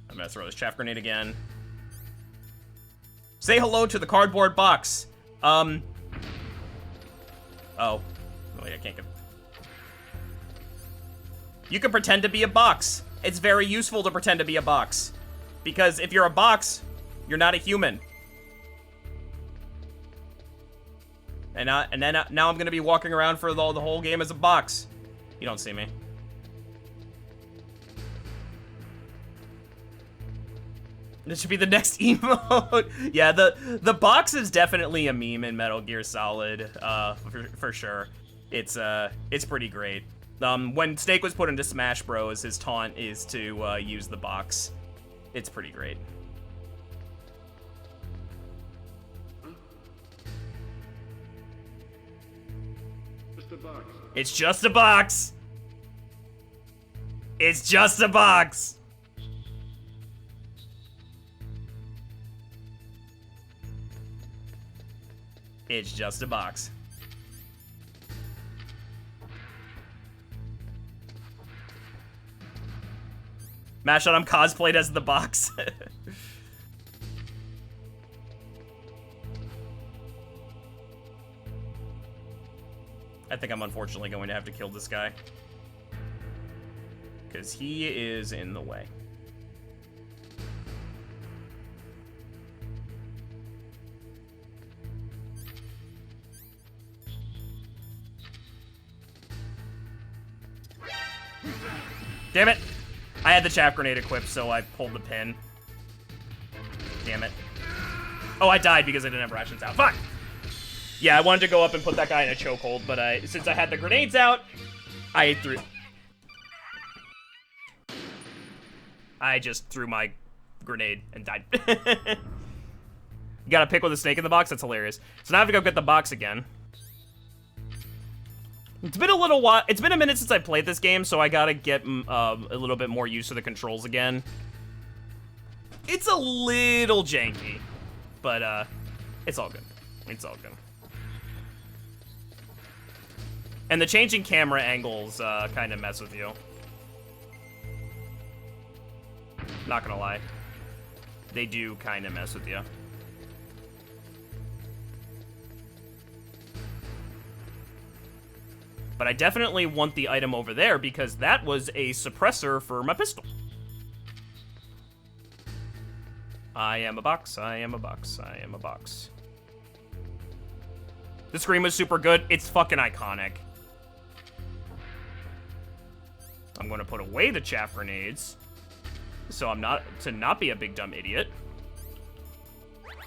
I'm gonna throw this chaff grenade again. Say hello to the cardboard box. Oh. Wait, I can't get... You can pretend to be a box. It's very useful to pretend to be a box. Because if you're a box, you're not a human. And then now I'm gonna be walking around for the whole game as a box. You don't see me. This should be the next emote. Yeah, the box is definitely a meme in Metal Gear Solid, for sure. It's pretty great. When Snake was put into Smash Bros, his taunt is to use the box. It's pretty great. Just a box. It's just a box. It's just a box. It's just a box. Mashup, I'm cosplayed as the box. I think I'm unfortunately going to have to kill this guy. Because he is in the way. Damn it! I had the chaff grenade equipped, so I pulled the pin. Damn it. Oh, I died because I didn't have rations out. Fuck! Yeah, I wanted to go up and put that guy in a chokehold, but since I had the grenades out, I just threw my grenade and died. You gotta pick with a snake in the box? That's hilarious. So now I have to go get the box again. It's been a little while. It's been a minute since I played this game, so I gotta get a little bit more used to the controls again. It's a little janky, but it's all good. It's all good. And the changing camera angles kind of mess with you. Not gonna lie. They do kind of mess with you. But I definitely want the item over there because that was a suppressor for my pistol. I am a box, I am a box, I am a box. The scream was super good. It's fucking iconic. I'm gonna put away the chaff grenades so I'm not be a big dumb idiot.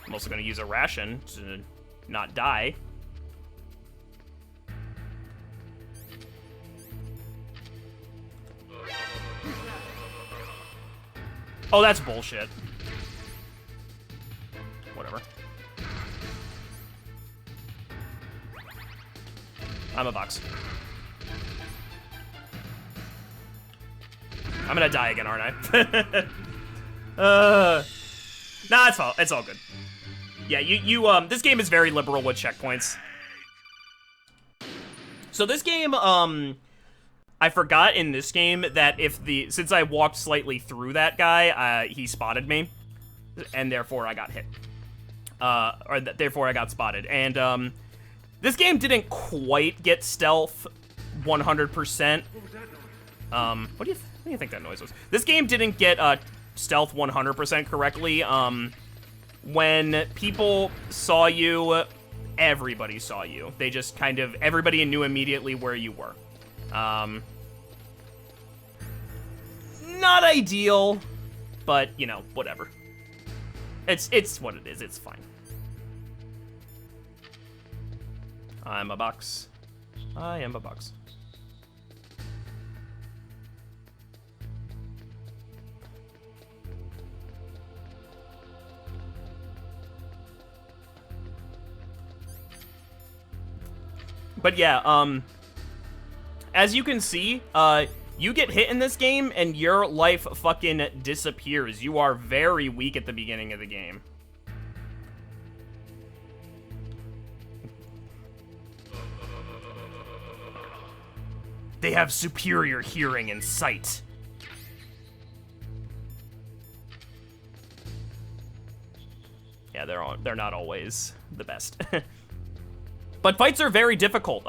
I'm also gonna use a ration to not die. Oh, that's bullshit. Whatever. I'm a box. I'm gonna die again, aren't I? Nah, it's all good. Yeah, this game is very liberal with checkpoints. So this game, I forgot in this game that since I walked slightly through that guy, he spotted me, and therefore I got hit. Therefore I got spotted. And, this game didn't quite get stealth 100%. What do you think that noise was? This game didn't get, stealth 100% correctly. When people saw you, everybody saw you. They just everybody knew immediately where you were. Not ideal, but, you know, whatever. It's what it is. It's fine. I'm a box. I am a box. But yeah, as you can see, You get hit in this game, and your life fucking disappears. You are very weak at the beginning of the game. They have superior hearing and sight. Yeah, they're not always the best. But fights are very difficult.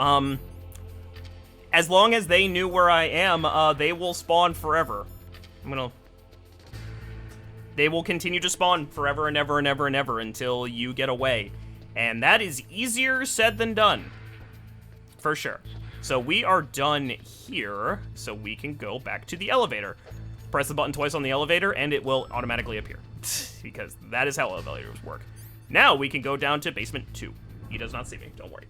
As long as they knew where I am, they will spawn forever. They will continue to spawn forever and ever and ever and ever until you get away. And that is easier said than done. For sure. So we are done here, so we can go back to the elevator. Press the button twice on the elevator, and it will automatically appear. Because that is how elevators work. Now we can go down to basement 2. He does not see me, don't worry.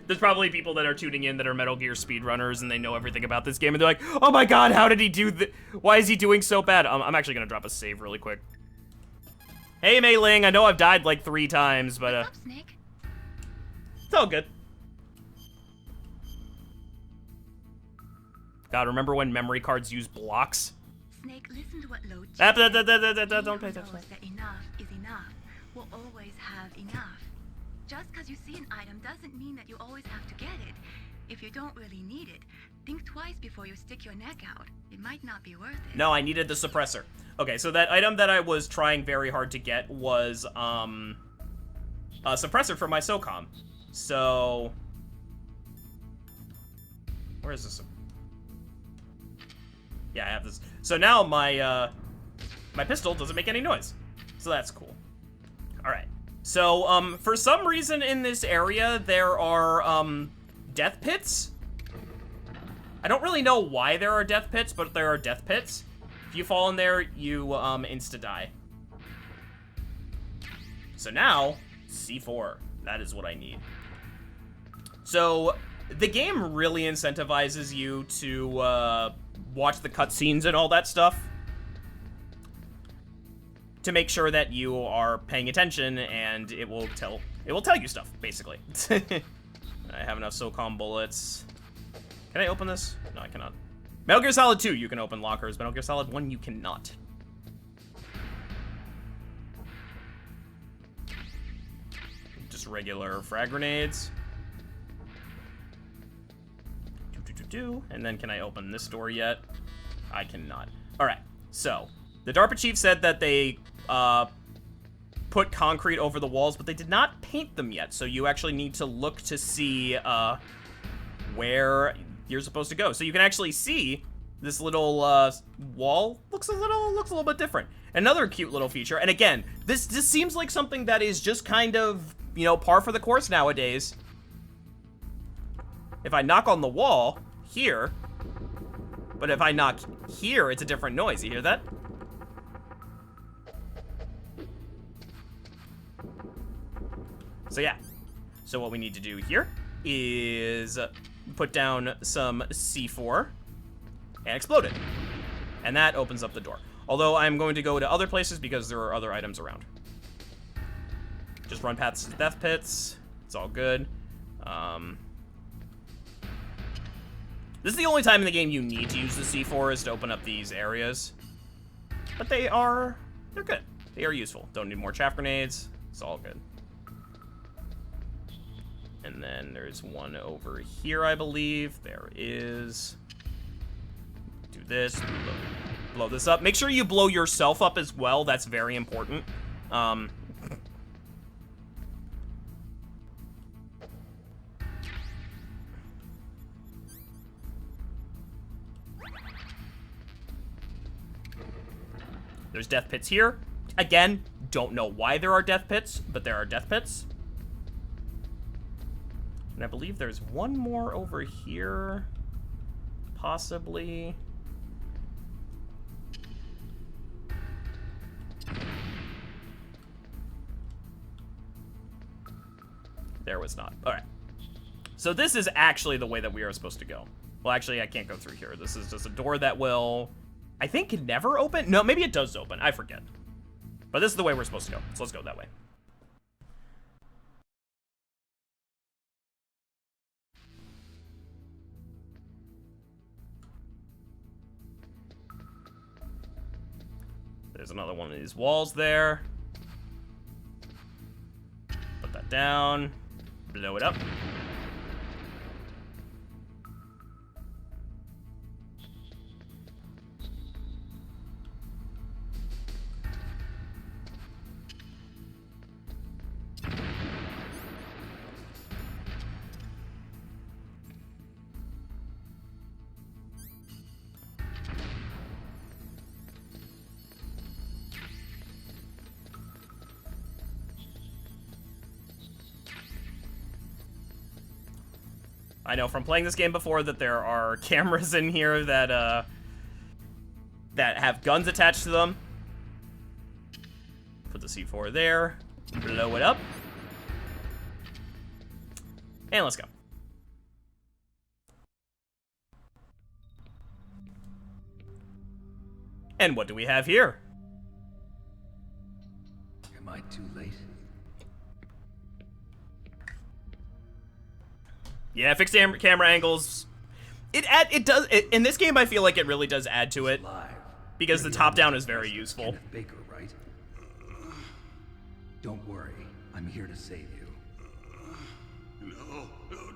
There's probably people that are tuning in that are Metal Gear speedrunners, and they know everything about this game, and they're like, oh my god, how did he do why is he doing so bad? I'm actually gonna drop a save really quick. Hey, Mei Ling, I know I've died like 3 times, but What's up, Snake? it's all good. God, remember when memory cards use blocks? Snake, listen to what Lo Don't pay attention. knows that enough is enough. We'll always have enough. Just because you see an item doesn't mean that you always have to get it. If you don't really need it, think twice before you stick your neck out. It might not be worth it. No, I needed the suppressor. Okay, so that item that I was trying very hard to get was, a suppressor for my SOCOM. So... where is this? Yeah, I have this. So now my, my pistol doesn't make any noise. So that's cool. Alright. So, for some reason in this area, there are, death pits. I don't really know why there are death pits, but there are death pits. If you fall in there, you, insta-die. So now, C4. That is what I need. So, the game really incentivizes you to, watch the cutscenes and all that stuff to make sure that you are paying attention, and it will tell you stuff, basically. I have enough SOCOM bullets. Can I open this? No, I cannot. Metal Gear Solid 2, you can open lockers. Metal Gear Solid 1, you cannot. Just regular frag grenades. And then can I open this door yet? I cannot. Alright, so the DARPA chief said that they put concrete over the walls, but they did not paint them yet, so you actually need to look to see where you're supposed to go. So you can actually see this little wall looks a little bit different. Another cute little feature, and again, this seems like something that is just kind of, you know, par for the course nowadays. If I knock on the wall here, but if I knock here, it's a different noise. You hear that? So yeah. So what we need to do here is put down some C4 and explode it. And that opens up the door. Although I'm going to go to other places because there are other items around. Just run past death pits. It's all good. This is the only time in the game you need to use the C4 is to open up these areas. But they're good. They are useful. Don't need more chaff grenades. It's all good. And then there's one over here, I believe. There is. Do this. Blow this up. Make sure you blow yourself up as well. That's very important. There's death pits here. Again, don't know why there are death pits, but there are death pits. And I believe there's one more over here. Possibly. There was not. All right. So this is actually the way that we are supposed to go. Well, actually, I can't go through here. This is just a door that will, I think, never open. No, maybe it does open. I forget. But this is the way we're supposed to go. So let's go that way. There's another one of these walls there. Put that down. Blow it up. I know from playing this game before that there are cameras in here that that have guns attached to them. Put the C4 there. Blow it up. And let's go. And what do we have here? Am I too late? Yeah, fixed camera angles. It does in this game. I feel like it really does add to it because the top down is very useful. Kenneth Baker, right? Don't worry, I'm here to save you. No,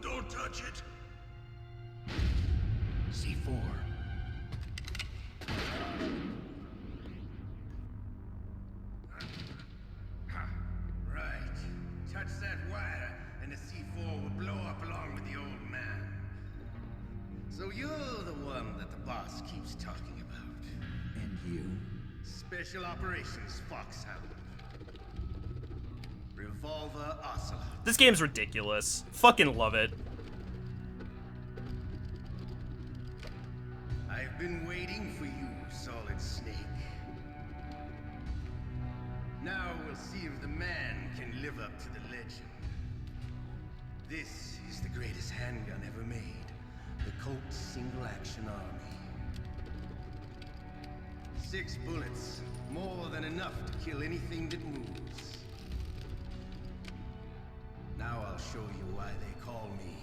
don't touch it. C4. Right. Touch that wire, and the C4 will blow up along with the old man. So you're the one that the boss keeps talking about. And you? Special Operations Foxhound. Revolver Ocelot. This game's ridiculous. Fucking love it. I've been waiting for you, Solid Snake. Now we'll see if the man can live up to the legend. This is the greatest handgun ever made. The Colt Single Action Army. 6 bullets, more than enough to kill anything that moves. Now I'll show you why they call me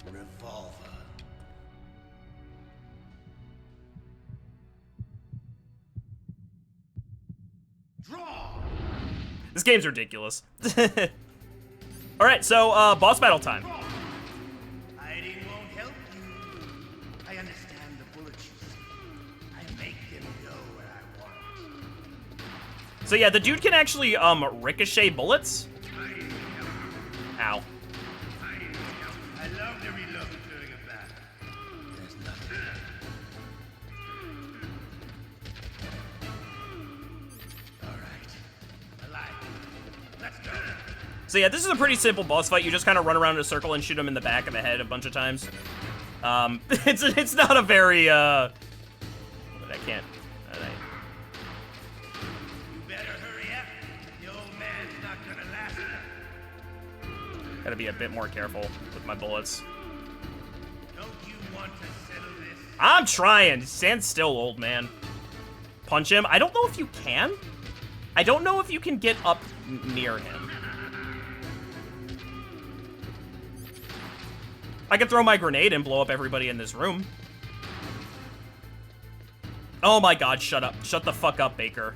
Revolver. Draw! This game's ridiculous. Alright, so, boss battle time. Hiding won't help you. I understand the bullets you see. I make them go where I want. So yeah, the dude can actually, ricochet bullets. Ow. I love to reload during a battle. There's nothing. Alright. Alive. Let's go. So yeah, this is a pretty simple boss fight. You just kind of run around in a circle and shoot him in the back of the head a bunch of times. It's not a very, but I can't. You better hurry up. The old man's not gonna last. Gotta be a bit more careful with my bullets. Don't you want to settle this? I'm trying. Stand still, old man. Punch him. I don't know if you can. I don't know if you can get up near him. I could throw my grenade and blow up everybody in this room. Oh my god, shut up. Shut the fuck up, Baker.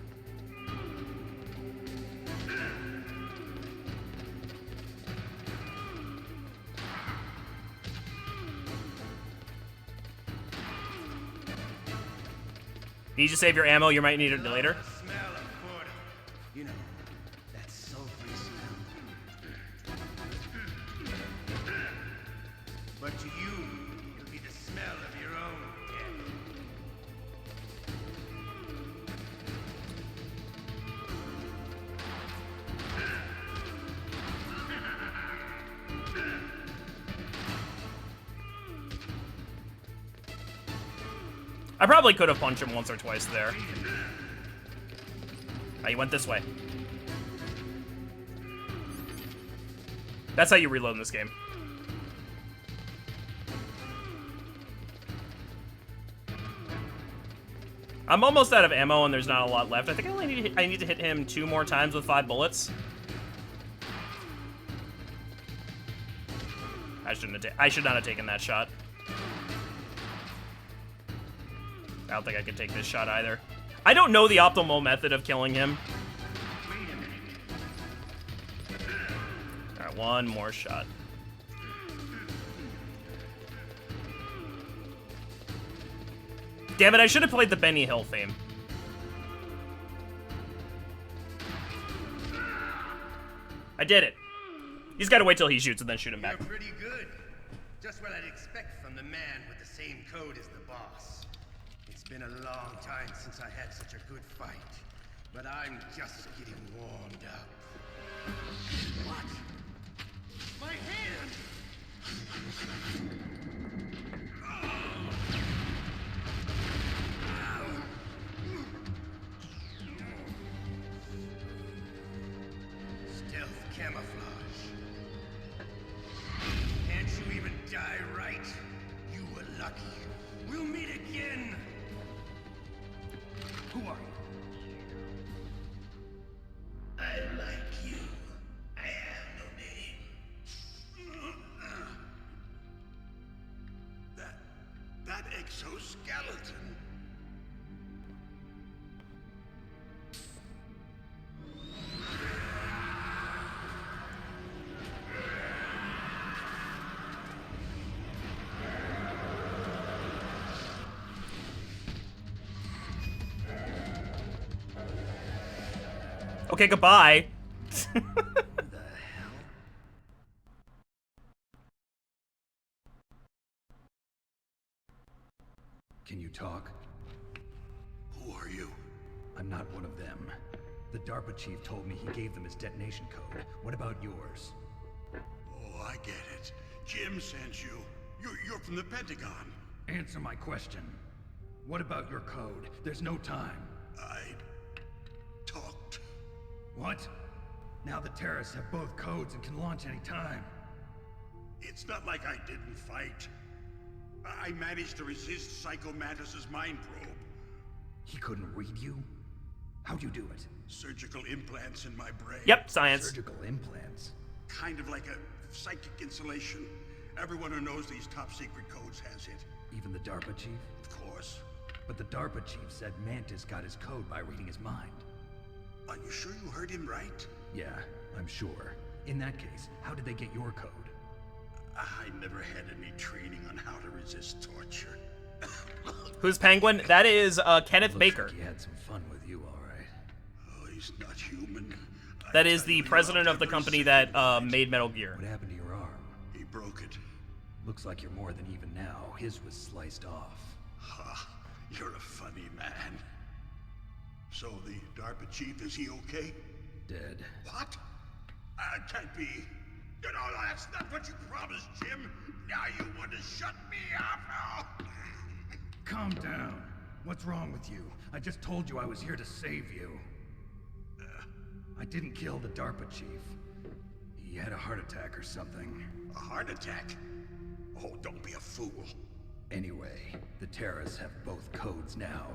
Need to save your ammo, you might need it later. The smell of boredom. You know, that sulfurous smell. But to you, it'll be the smell of your own death. I probably could have punched him once or twice there. Oh, he went this way. That's how you reload in this game. I'm almost out of ammo and there's not a lot left. I think I need to hit him 2 more times with 5 bullets. I should not have taken that shot. I don't think I could take this shot either. I don't know the optimal method of killing him. Alright, one more shot. Damn it, I should have played the Benny Hill theme. I did it. He's got to wait till he shoots and then shoot him back. You're pretty good. Just what I'd expect from the man with the same code as the boss. It's been a long time since I had such a good fight, but I'm just getting warmed up. What? My hand! Stealth camouflage. Can't you even die right? You were lucky. We'll meet again. Who are you? I like you. I have no name. That exoskeleton. Okay, goodbye. The hell? Can you talk? Who are you? I'm not one of them. The DARPA chief told me he gave them his detonation code. What about yours? Oh, I get it. Jim sent you. You're from the Pentagon. Answer my question. What about your code? There's no time. I talked. What? Now the terrorists have both codes and can launch any time. It's not like I didn't fight. I managed to resist Psycho Mantis's mind probe. He couldn't read you? How'd you do it? Surgical implants in my brain. Yep, science. Surgical implants? Kind of like a psychic insulation. Everyone who knows these top secret codes has it. Even the DARPA chief? Of course. But the DARPA chief said Mantis got his code by reading his mind. Are you sure you heard him right? Yeah, I'm sure. In that case, how did they get your code? I never had any training on how to resist torture. Who's Penguin? That is Kenneth Looks Baker. like he had some fun with you, all right. Oh, he's not human. That is the president of the company that made Metal Gear. What happened to your arm? He broke it. Looks like you're more than even now. His was sliced off. Ha, you're a funny man. So the DARPA chief, is he okay? Dead. What? Can't be. You know, that's not what you promised, Jim. Now you want to shut me up? Oh. Calm down. What's wrong with you? I just told you I was here to save you. I didn't kill the DARPA chief. He had a heart attack or something. A heart attack? Oh, don't be a fool. Anyway, the terrorists have both codes now.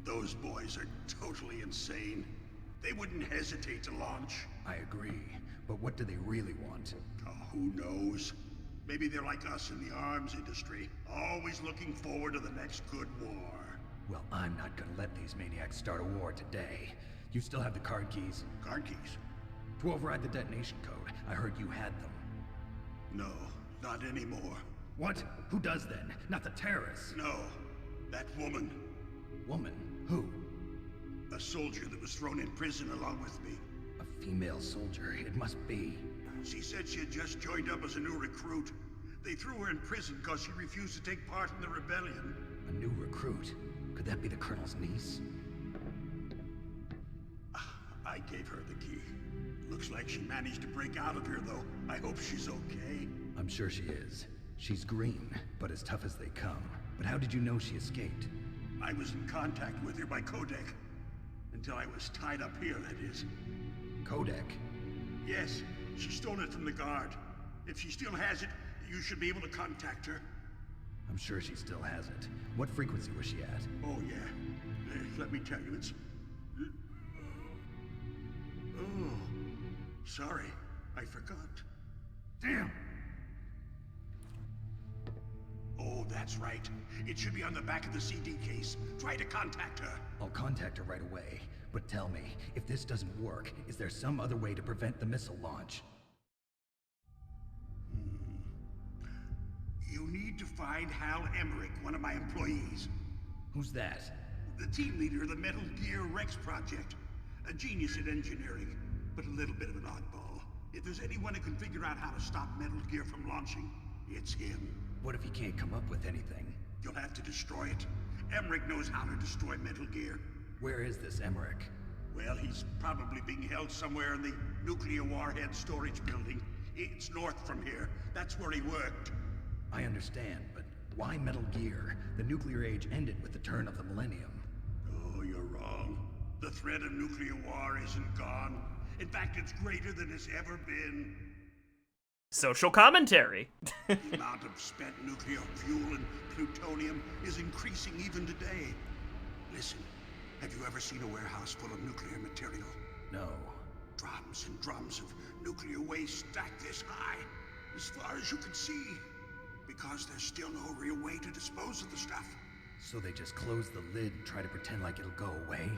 Those boys are totally insane. They wouldn't hesitate to launch. I agree, but what do they really want? Oh, who knows? Maybe they're like us in the arms industry, always looking forward to the next good war. Well, I'm not gonna let these maniacs start a war today. You still have the card keys? Card keys? To override the detonation code. I heard you had them. No, not anymore. What? Who does then? Not the terrorists. No, that woman. Woman? Who? A soldier that was thrown in prison along with me. A female soldier. It must be. She said she had just joined up as a new recruit. They threw her in prison because she refused to take part in the rebellion. A new recruit? Could that be the Colonel's niece? I gave her the key. Looks like she managed to break out of here, though. I hope she's okay. I'm sure she is. She's green, but as tough as they come. But how did you know she escaped? I was in contact with her by codec. Until I was tied up here, that is. Codec? Yes, she stole it from the guard. If she still has it, you should be able to contact her. I'm sure she still has it. What frequency was she at? Oh, yeah. Let me tell you, it's... Oh, sorry. I forgot. Damn! Oh, that's right. It should be on the back of the CD case. Try to contact her. I'll contact her right away. But tell me, if this doesn't work, is there some other way to prevent the missile launch? You need to find Hal Emmerich, one of my employees. Who's that? The team leader of the Metal Gear Rex project. A genius at engineering, but a little bit of an oddball. If there's anyone who can figure out how to stop Metal Gear from launching, it's him. What if he can't come up with anything? You'll have to destroy it. Emmerich knows how to destroy Metal Gear. Where is this Emmerich? Well, he's probably being held somewhere in the nuclear warhead storage building. It's north from here. That's where he worked. I understand, but why Metal Gear? The nuclear age ended with the turn of the millennium. Oh, you're wrong. The threat of nuclear war isn't gone. In fact, it's greater than it's ever been. Social commentary. The amount of spent nuclear fuel and plutonium is increasing even today. Listen, have you ever seen a warehouse full of nuclear material? No. Drums and drums of nuclear waste stacked this high, as far as you can see. Because there's still no real way to dispose of the stuff. So they just close the lid and try to pretend like it'll go away?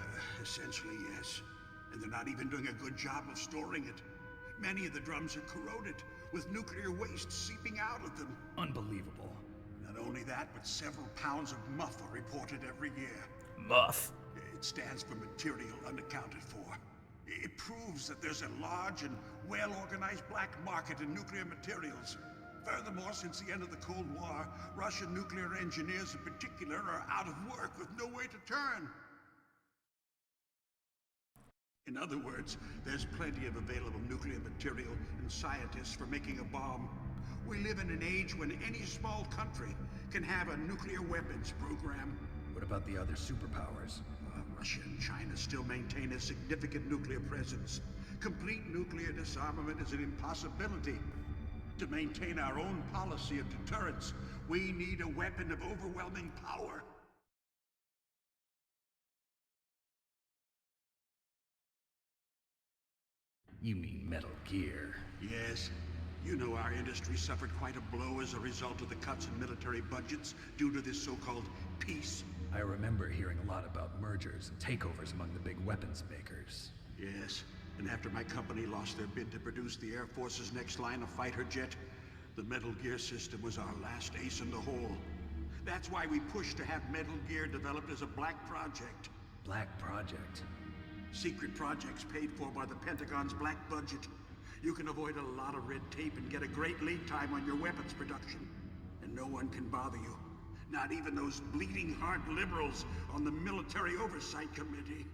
Essentially, yes. And they're not even doing a good job of storing it. Many of the drums are corroded, with nuclear waste seeping out of them. Unbelievable. Not only that, but several pounds of muff are reported every year. Muff. It stands for material unaccounted for. It proves that there's a large and well-organized black market in nuclear materials. Furthermore, since the end of the Cold War, Russian nuclear engineers in particular are out of work with no way to turn. In other words, there's plenty of available nuclear material and scientists for making a bomb. We live in an age when any small country can have a nuclear weapons program. What about the other superpowers? Russia and China still maintain a significant nuclear presence. Complete nuclear disarmament is an impossibility. To maintain our own policy of deterrence, we need a weapon of overwhelming power. You mean Metal Gear? Yes. You know our industry suffered quite a blow as a result of the cuts in military budgets due to this so-called peace. I remember hearing a lot about mergers and takeovers among the big weapons makers. Yes. And after my company lost their bid to produce the Air Force's next line of fighter jet, the Metal Gear system was our last ace in the hole. That's why we pushed to have Metal Gear developed as a black project. Black project? Secret projects paid for by the Pentagon's black budget. You can avoid a lot of red tape and get a great lead time on your weapons production. And no one can bother you. Not even those bleeding heart liberals on the Military Oversight Committee.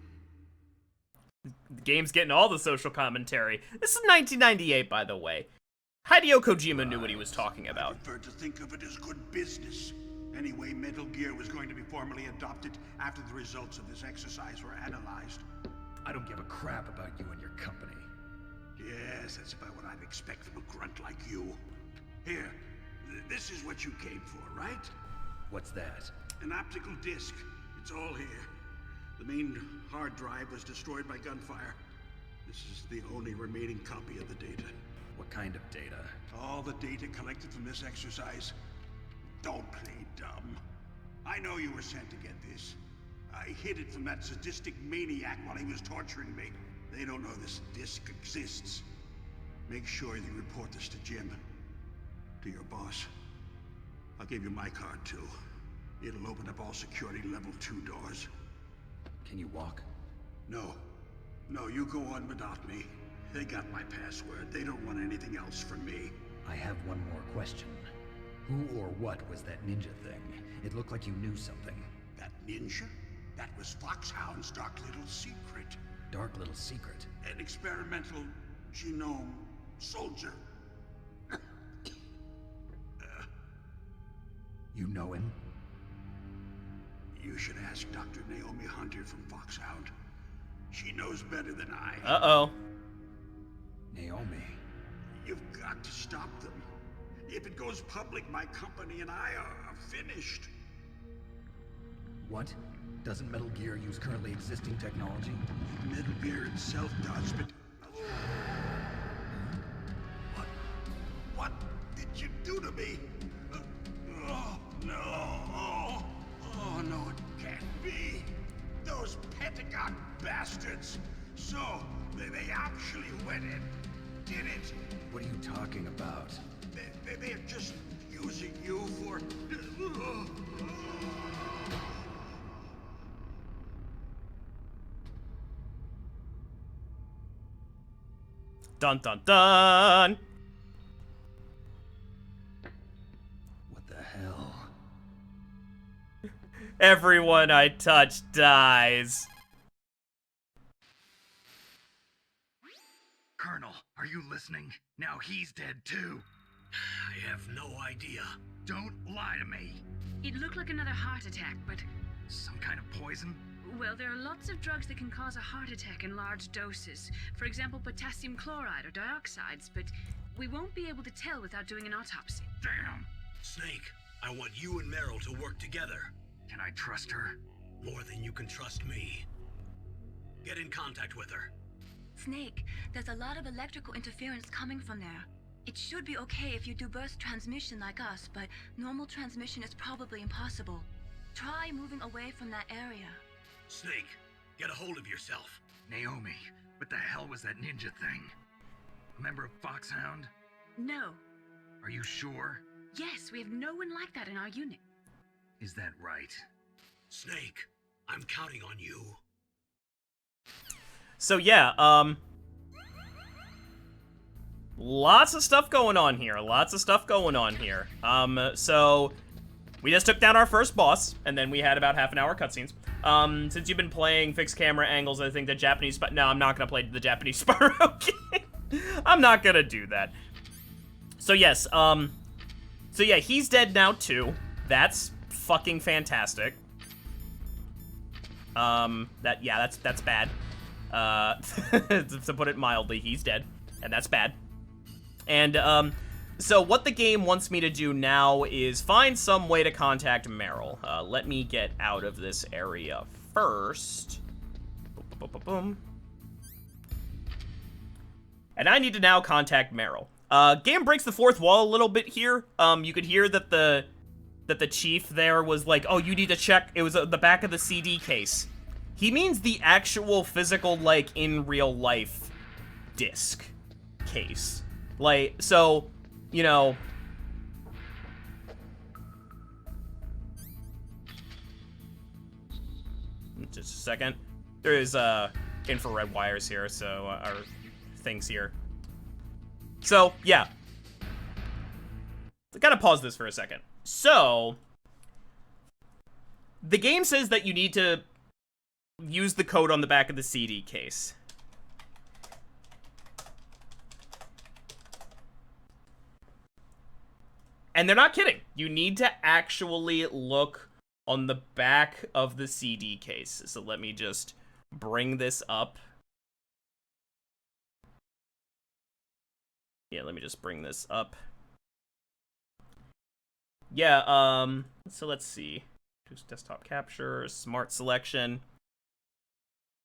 The game's getting all the social commentary. This is 1998, by the way. Hideo Kojima knew what he was talking about. I prefer to think of it as good business. Anyway, Metal Gear was going to be formally adopted after the results of this exercise were analyzed. I don't give a crap about you and your company. Yes, that's about what I'd expect from a grunt like you. Here, this is what you came for, right? What's that? An optical disc. It's all here. The main hard drive was destroyed by gunfire. This is the only remaining copy of the data. What kind of data? All the data collected from this exercise. Don't play dumb. I know you were sent to get this. I hid it from that sadistic maniac while he was torturing me. They don't know this disc exists. Make sure you report this to Jim. To your boss. I'll give you my card too. It'll open up all security level 2 doors. Can you walk? No. No, you go on without me. They got my password. They don't want anything else from me. I have one more question. Who or what was that ninja thing? It looked like you knew something. That ninja? That was Foxhound's dark little secret. Dark little secret? An experimental genome soldier. You know him? You should ask Dr. Naomi Hunter from Foxhound. She knows better than I. Uh-oh. Naomi. You've got to stop them. If it goes public, my company and I are finished. What? Doesn't Metal Gear use currently existing technology? Metal Gear itself does, but... What did you do to me? forgotten bastards. So, they actually went and did it. What are you talking about? They're just using you for... Dun dun dun! What the hell? Everyone I touch dies. Colonel, are you listening? Now he's dead too. I have no idea. Don't lie to me. It looked like another heart attack, but... Some kind of poison? Well, there are lots of drugs that can cause a heart attack in large doses. For example, potassium chloride or dioxides, but we won't be able to tell without doing an autopsy. Damn. Snake, I want you and Meryl to work together. Can I trust her? More than you can trust me. Get in contact with her. Snake, there's a lot of electrical interference coming from there. It should be okay if you do burst transmission like us, but normal transmission is probably impossible. Try moving away from that area. Snake, get a hold of yourself. Naomi, what the hell was that ninja thing? A member of Foxhound? No. Are you sure? Yes, we have no one like that in our unit. Is that right? Snake, I'm counting on you. So yeah, lots of stuff going on here. So we just took down our first boss, and then we had about half an hour cutscenes. Since you've been playing fixed camera angles, I think the Japanese no, I'm not gonna play the Japanese Spyro game. I'm not gonna do that. So yes, so yeah, he's dead now too. That's fucking fantastic. That's bad. To put it mildly, he's dead, and that's bad. And, so what the game wants me to do now is find some way to contact Meryl. Let me get out of this area first. Boom, boom, boom, boom. And I need to now contact Meryl. Game breaks the fourth wall a little bit here. You could hear that the chief there was like, oh, you need to check. It was the back of the CD case. He means the actual physical, like, in real life disc case. Like, so, you know... Just a second. There is, infrared wires here, so, or things here. So, yeah. I gotta pause this for a second. So, the game says that you need to use the code on the back of the CD case. And they're not kidding. You need to actually look on the back of the CD case. So let me just bring this up. Yeah, let me just bring this up. Yeah, so let's see. Choose desktop capture, smart selection.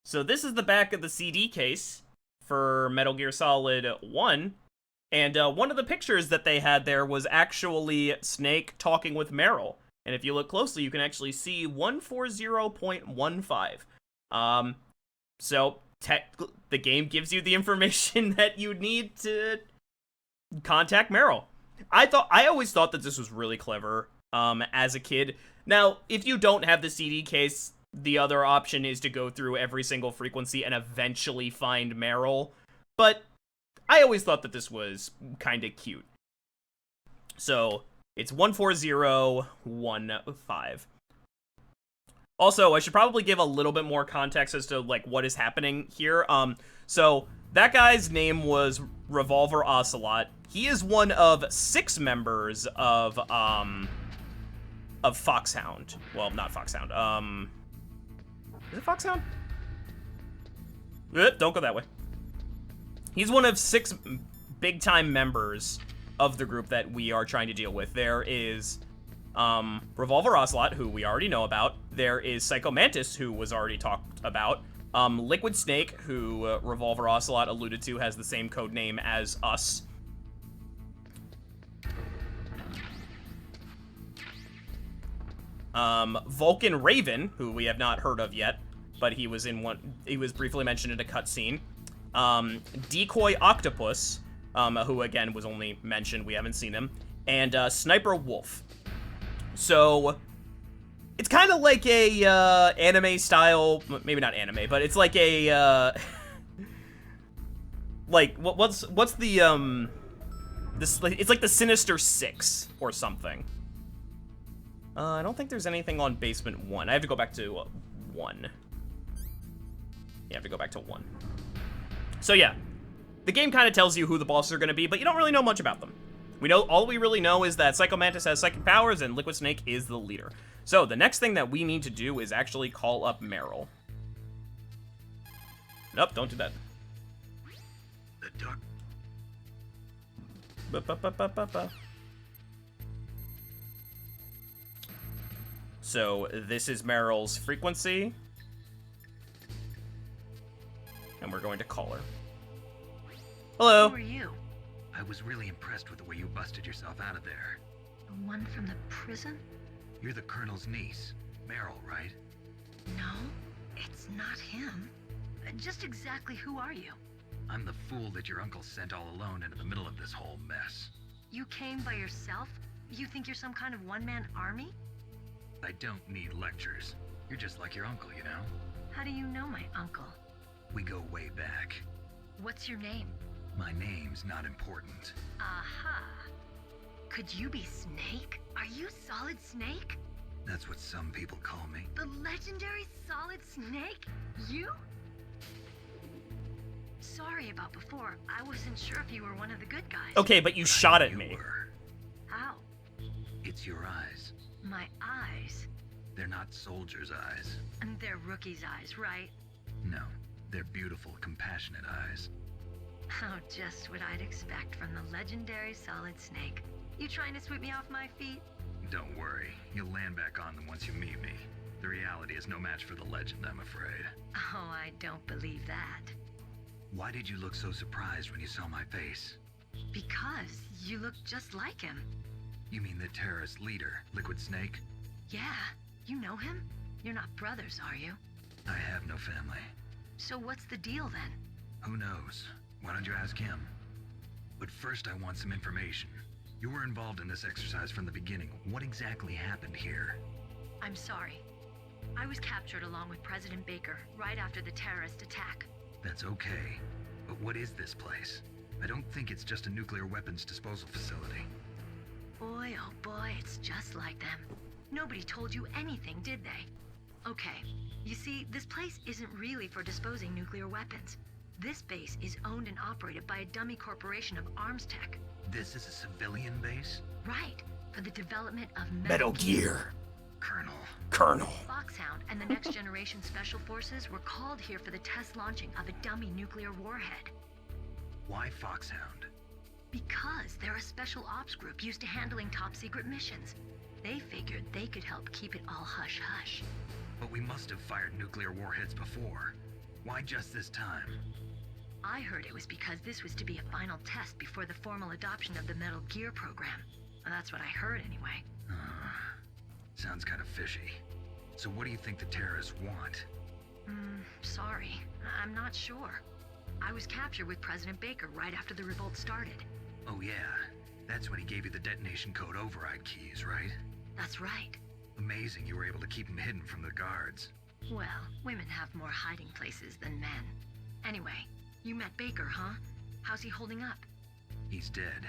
So this is the back of the CD case for Metal Gear Solid 1. And one of the pictures that they had there was actually Snake talking with Meryl. And if you look closely, you can actually see 140.15. So the game gives you the information that you need to contact Meryl. I always thought that this was really clever as a kid. Now, if you don't have the CD case, the other option is to go through every single frequency and eventually find Meryl. But I always thought that this was kind of cute. So, it's 14015. Also, I should probably give a little bit more context as to, like, what is happening here. So, that guy's name was Revolver Ocelot. He is one of 6 members of Foxhound. Well, not Foxhound. Is it Foxhound? Don't go that way. He's one of 6 big-time members of the group that we are trying to deal with. There is Revolver Ocelot, who we already know about. There is Psycho Mantis, who was already talked about. Liquid Snake, who Revolver Ocelot alluded to, has the same code name as us. Vulcan Raven, who we have not heard of yet. but he was in one. He was briefly mentioned in a cutscene. Decoy Octopus, who again was only mentioned. We haven't seen him. And Sniper Wolf. So it's kind of like a anime style, maybe not anime, but it's like a like what's the this, it's like the Sinister Six or something. I don't think there's anything on Basement 1. I have to go back to 1. Yeah, I have to go back to 1. So yeah, the game kind of tells you who the bosses are going to be, but you don't really know much about them. All we really know is that Psycho Mantis has psychic powers and Liquid Snake is the leader. So the next thing that we need to do is actually call up Meryl. Nope, don't do that. The dark. So this is Meryl's frequency. And we're going to call her. Hello. Who are you? I was really impressed with the way you busted yourself out of there. The one from the prison? You're the Colonel's niece, Meryl, right? No, it's not him. Just exactly who are you? I'm the fool that your uncle sent all alone into the middle of this whole mess. You came by yourself? You think you're some kind of one-man army? I don't need lectures. You're just like your uncle, you know? How do you know my uncle? We go way back. What's your name? My name's not important. Aha. Could you be Snake? Are you Solid Snake? That's what some people call me. The legendary Solid Snake? You? Sorry about before. I wasn't sure if you were one of the good guys. Okay, but you shot at me. How? It's your eyes. My eyes? They're not soldiers' eyes. And they're rookies' eyes, right? No, they're beautiful, compassionate eyes. Oh, just what I'd expect from the legendary Solid Snake. You trying to sweep me off my feet? Don't worry, you'll land back on them once you meet me. The reality is no match for the legend, I'm afraid. Oh, I don't believe that. Why did you look so surprised when you saw my face? Because you look just like him. You mean the terrorist leader, Liquid Snake? Yeah, you know him? You're not brothers, are you? I have no family. So what's the deal then? Who knows? Why don't you ask him? But first I want some information. You were involved in this exercise from the beginning. What exactly happened here? I'm sorry. I was captured along with President Baker right after the terrorist attack. That's okay. But what is this place? I don't think it's just a nuclear weapons disposal facility. Boy, oh boy, it's just like them. Nobody told you anything, did they? Okay, you see, this place isn't really for disposing nuclear weapons. This base is owned and operated by a dummy corporation of arms tech. This is a civilian base? Right, for the development of Metal Gear. Colonel. Foxhound and the Next Generation Special Forces were called here for the test launching of a dummy nuclear warhead. Why Foxhound? Because they're a special ops group used to handling top secret missions. They figured they could help keep it all hush-hush. But we must have fired nuclear warheads before. Why just this time? I heard it was because this was to be a final test before the formal adoption of the Metal Gear program. That's what I heard anyway. Sounds kind of fishy. So what do you think the terrorists want? Sorry. I'm not sure. I was captured with President Baker right after the revolt started. Oh yeah, that's when he gave you the detonation code override keys, right? That's right. Amazing you were able to keep him hidden from the guards. Well, women have more hiding places than men. Anyway, you met Baker, huh? How's he holding up? He's dead.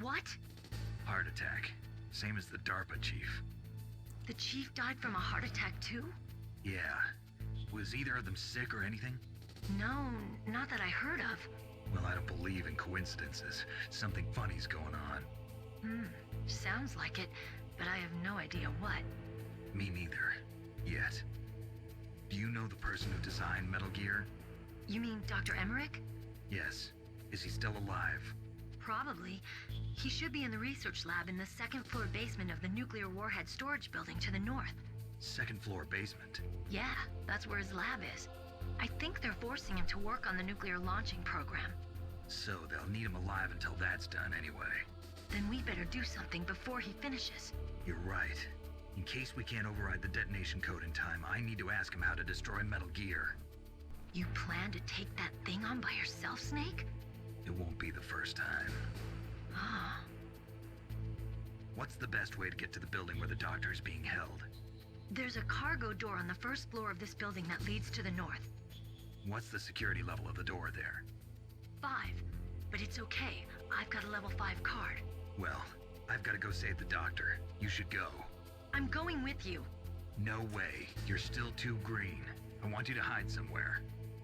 What? Heart attack. Same as the DARPA chief. The chief died from a heart attack too? Yeah. Was either of them sick or anything? No, not that I heard of. Well, I don't believe in coincidences. Something funny's going on. Sounds like it, but I have no idea what. Me neither. Yet. Do you know the person who designed Metal Gear? You mean Dr. Emmerich? Yes. Is he still alive? Probably. He should be in the research lab in the second floor basement of the nuclear warhead storage building to the north. Second floor basement? Yeah, that's where his lab is. I think they're forcing him to work on the nuclear launching program. So they'll need him alive until that's done anyway. Then we better do something before he finishes. You're right. In case we can't override the detonation code in time, I need to ask him how to destroy Metal Gear. You plan to take that thing on by yourself, Snake? It won't be the first time. Ah. What's the best way to get to the building where the doctor is being held? There's a cargo door on the first floor of this building that leads to the north. What's the security level of the door there? 5. But it's okay. I've got a level 5 card. Well, I've got to go save the doctor. You should go. I'm going with you. No way. You're still too green. I want you to hide somewhere.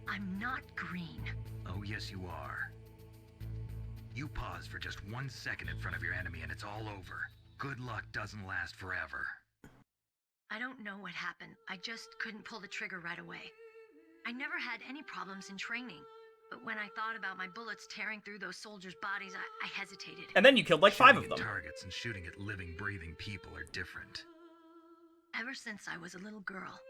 I'm not green. Oh, yes, you are. You pause for just 1 second in front of your enemy and it's all over. Good luck doesn't last forever. I don't know what happened. I just couldn't pull the trigger right away. I never had any problems in training. But when I thought about my bullets tearing through those soldiers' bodies, I hesitated. And then you killed like 5 of Shooting them. at targets and shooting at living, breathing people are different. Ever since I was a little girl,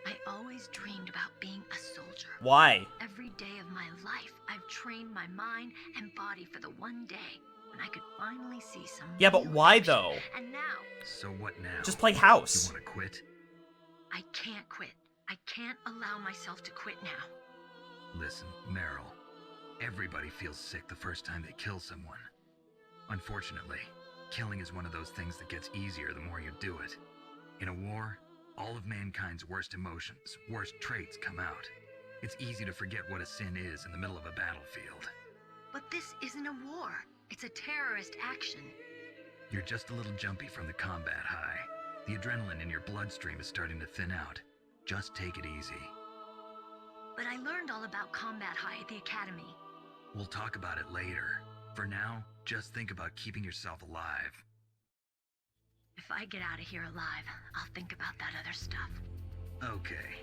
I always dreamed about being a soldier. Why? Every day of my life, I've trained my mind and body for the one day when I could finally see some. Yeah, but real why action. though? And now, So what now? Just play house. You want to quit? I can't quit. I can't allow myself to quit now. Listen, Meryl. Everybody feels sick the first time they kill someone. Unfortunately, killing is one of those things that gets easier the more you do it. In a war, all of mankind's worst emotions, worst traits come out. It's easy to forget what a sin is in the middle of a battlefield. But this isn't a war. It's a terrorist action. You're just a little jumpy from the combat high. The adrenaline in your bloodstream is starting to thin out. Just take it easy. But I learned all about combat high at the academy. We'll talk about it later. For now, just think about keeping yourself alive. If I get out of here alive, I'll think about that other stuff. Okay,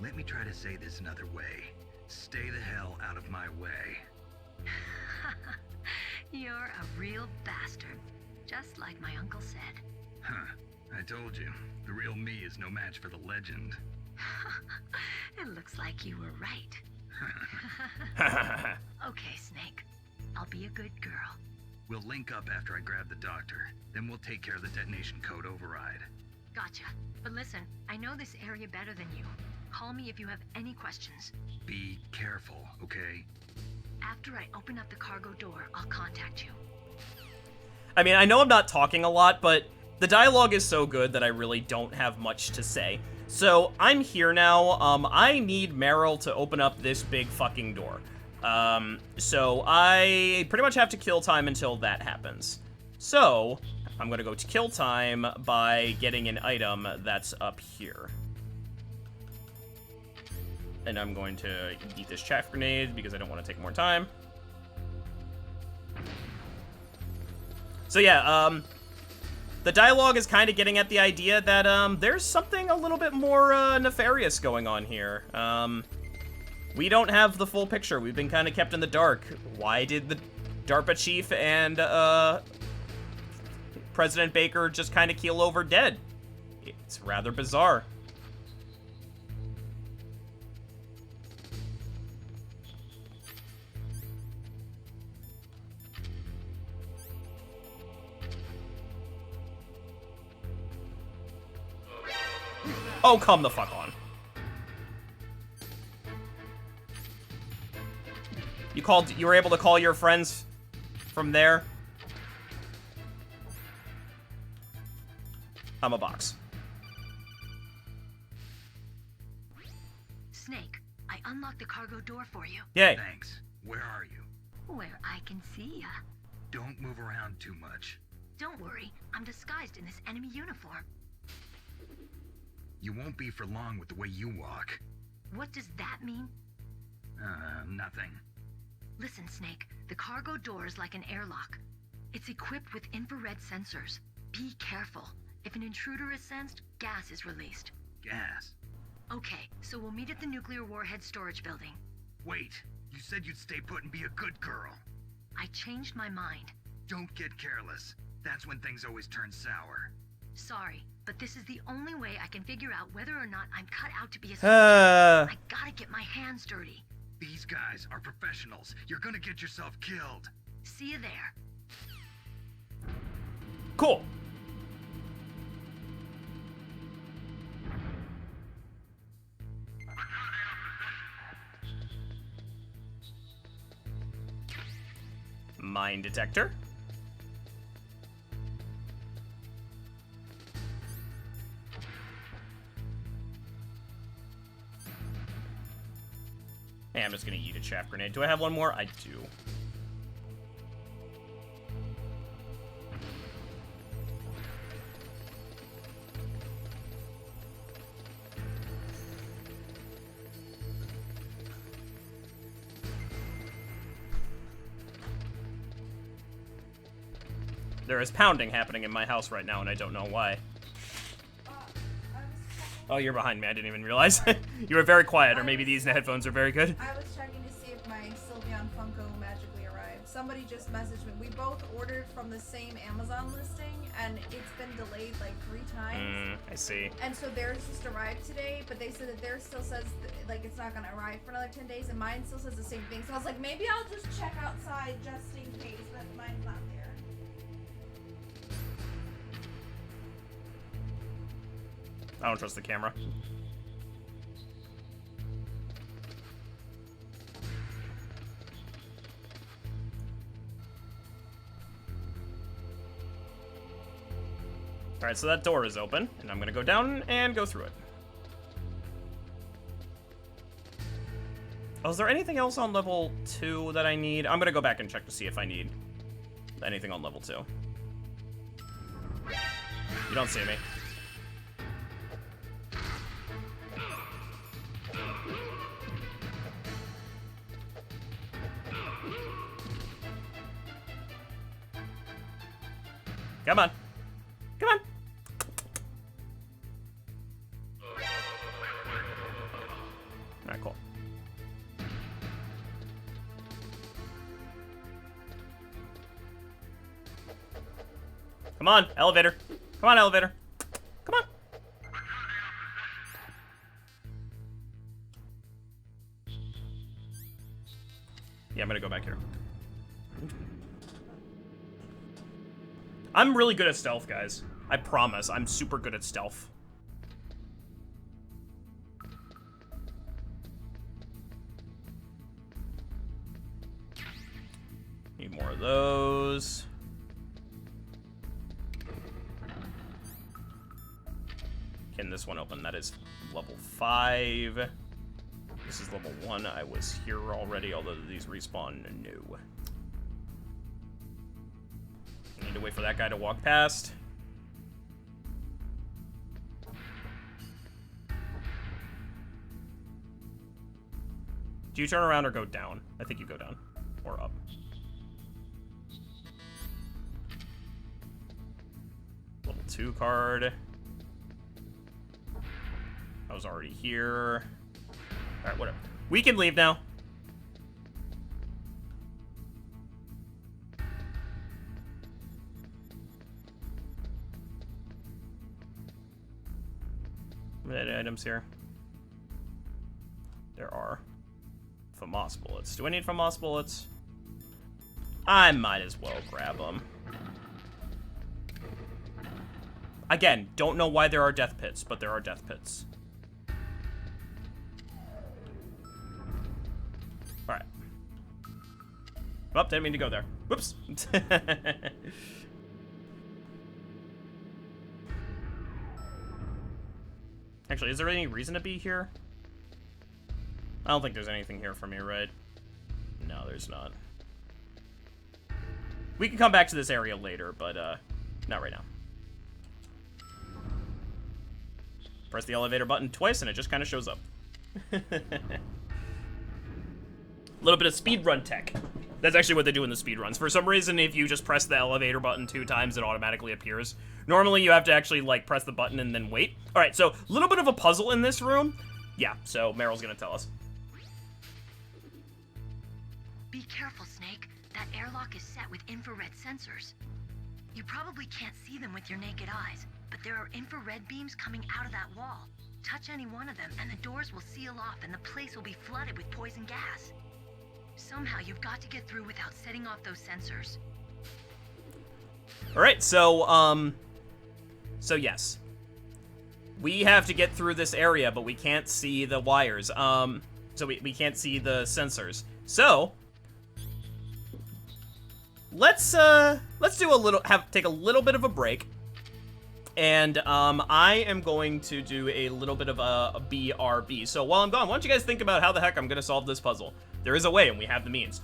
let me try to say this another way. Stay the hell out of my way. You're a real bastard, just like my uncle said. Huh, I told you, the real me is no match for the legend. It looks like you were right. Okay, Snake. I'll be a good girl. We'll link up after I grab the doctor. Then we'll take care of the detonation code override. Gotcha. But listen, I know this area better than you. Call me if you have any questions. Be careful, okay? After I open up the cargo door, I'll contact you. I mean, I know I'm not talking a lot, but the dialogue is so good that I really don't have much to say. So, I'm here now. I need Meryl to open up this big fucking door. So I pretty much have to kill time until that happens. So, I'm gonna go to kill time by getting an item that's up here. And I'm going to eat this chaff grenade because I don't want to take more time. So yeah, the dialogue is kind of getting at the idea that, there's something a little bit more, nefarious going on here. We don't have the full picture. We've been kind of kept in the dark. Why did the DARPA chief and, President Baker just kind of keel over dead? It's rather bizarre. Oh, come the fuck on. You were able to call your friends from there? I'm a box. Snake, I unlocked the cargo door for you. Yay. Thanks. Where are you? Where I can see ya. Don't move around too much. Don't worry, I'm disguised in this enemy uniform. You won't be for long with the way you walk. What does that mean? Nothing. Listen, Snake, the cargo door is like an airlock. It's equipped with infrared sensors. Be careful. If an intruder is sensed, gas is released. Gas? Okay, so we'll meet at the nuclear warhead storage building. Wait, you said you'd stay put and be a good girl. I changed my mind. Don't get careless. That's when things always turn sour. Sorry, but this is the only way I can figure out whether or not I'm cut out to be a soldier. I gotta get my hands dirty. These guys are professionals. You're gonna get yourself killed. See you there. Cool. mine detector. Hey, I'm just gonna eat a chaff grenade. Do I have one more? I do. There is pounding happening in my house right now, and I don't know why. Oh, you're behind me. I didn't even realize. You were very quiet, or maybe these headphones are very good. I was checking to see if my Sylveon Funko magically arrived. Somebody just messaged me. We both ordered from the same Amazon listing, and it's been delayed like 3 times. I see. And so theirs just arrived today, but they said that theirs still says like it's not gonna arrive for another 10 days, and mine still says the same thing. So I was like, maybe I'll just check outside just in case, but mine's not there. I don't trust the camera. Alright, so that door is open, and I'm gonna go down and go through it. Oh, is there anything else on level 2 that I need? I'm gonna go back and check to see if I need anything on level 2. You don't see me. Come on. Come on. Alright, cool. Come on, elevator. Come on, elevator. Come on. Yeah, I'm gonna go back here. I'm really good at stealth, guys. I promise. I'm super good at stealth. Need more of those. Can this one open? That is level 5. This is level 1. I was here already, although these respawn new. I need to wait for that guy to walk past. Do you turn around or go down? I think you go down. Or up. Level 2 card. I was already here. Alright, whatever. We can leave now. Any items here? There are. FAMAS bullets. Do I need FAMAS bullets? I might as well grab them. Again, don't know why there are death pits, but there are death pits. Alright. Oh, didn't mean to go there. Whoops. Actually, is there any reason to be here? I don't think there's anything here for me, right? No, there's not. We can come back to this area later, but, not right now. Press the elevator button twice, and it just kind of shows up. A little bit of speedrun tech. That's actually what they do in the speedruns. For some reason, if you just press the elevator button 2 times, it automatically appears. Normally, you have to actually, like, press the button and then wait. All right, so a little bit of a puzzle in this room. Yeah, so Meryl's gonna tell us. Be careful, Snake. That airlock is set with infrared sensors. You probably can't see them with your naked eyes, but there are infrared beams coming out of that wall. Touch any one of them, and the doors will seal off, and the place will be flooded with poison gas. Somehow, you've got to get through without setting off those sensors. All right, so yes. We have to get through this area, but we can't see the wires. So we can't see the sensors. So, let's do a little, take a little bit of a break. And I am going to do a little bit of a BRB. So while I'm gone, why don't you guys think about how the heck I'm going to solve this puzzle? There is a way, and we have the means.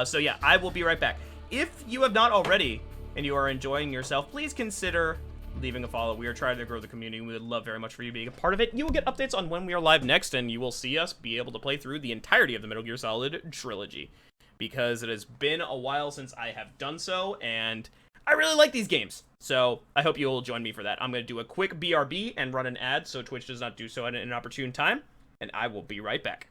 So yeah, I will be right back. If you have not already, and you are enjoying yourself, please consider leaving a follow. We are trying to grow the community. We would love very much for you being a part of it. You will get updates on when we are live next, and you will see us be able to play through the entirety of the Metal Gear Solid Trilogy. Because it has been a while since I have done so, and I really like these games. So I hope you will join me for that. I'm going to do a quick BRB and run an ad so Twitch does not do so at an opportune time, and I will be right back.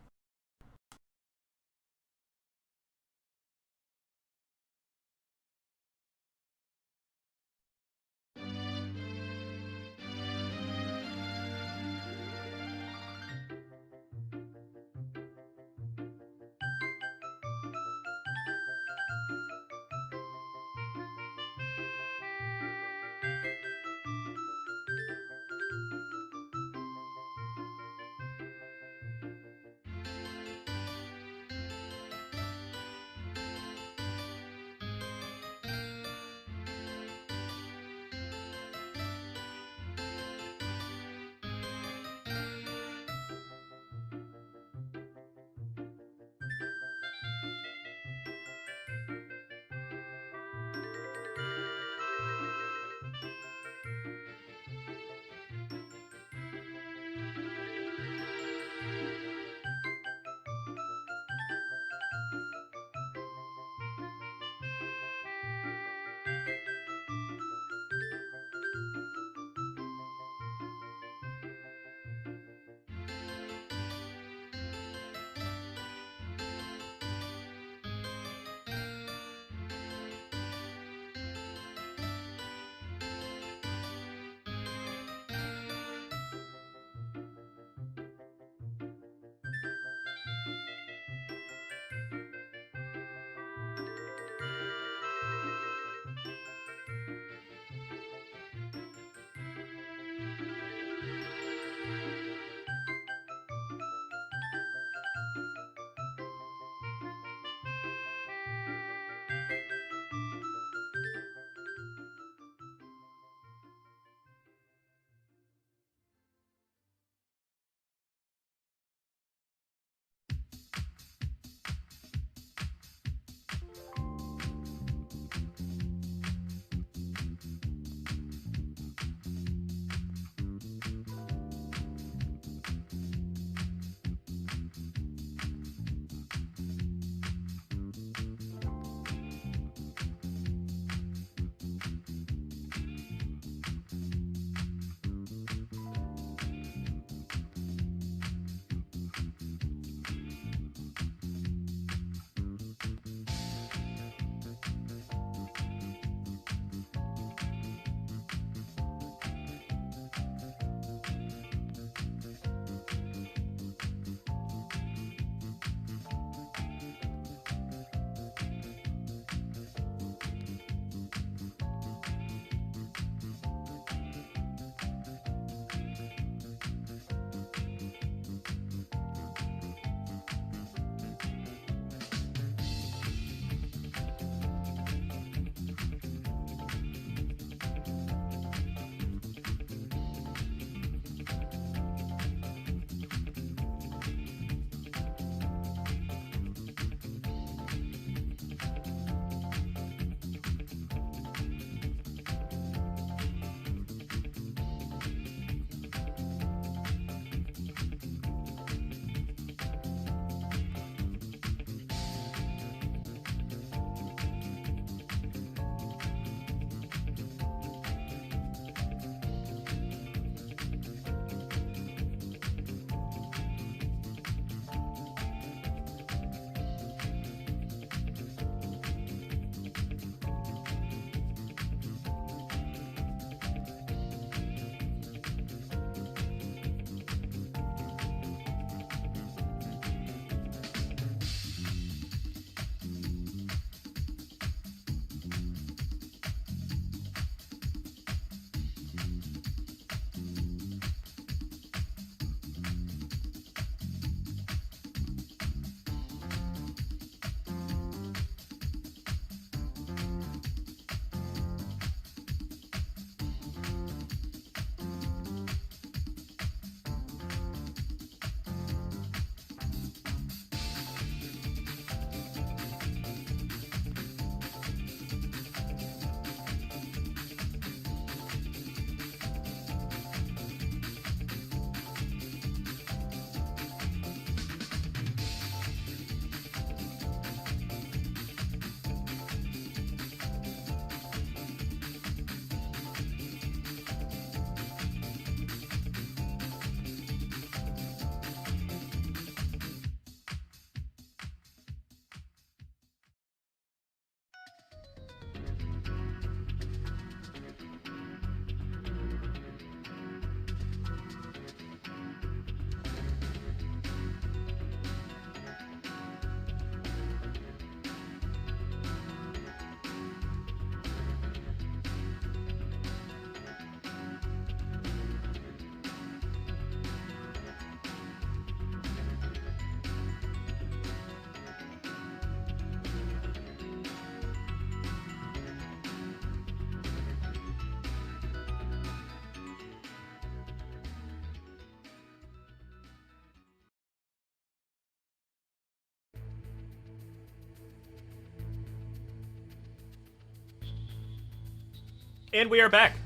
And we are back.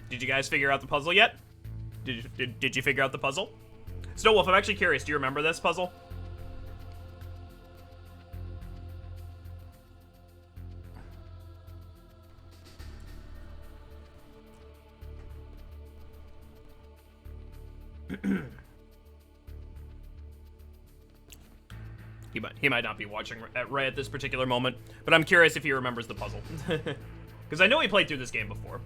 Did you guys figure out the puzzle yet? Did you figure out the puzzle? Snowwolf, I'm actually curious. Do you remember this puzzle? He might not be watching right at this particular moment, but I'm curious if he remembers the puzzle. Because I know he played through this game before.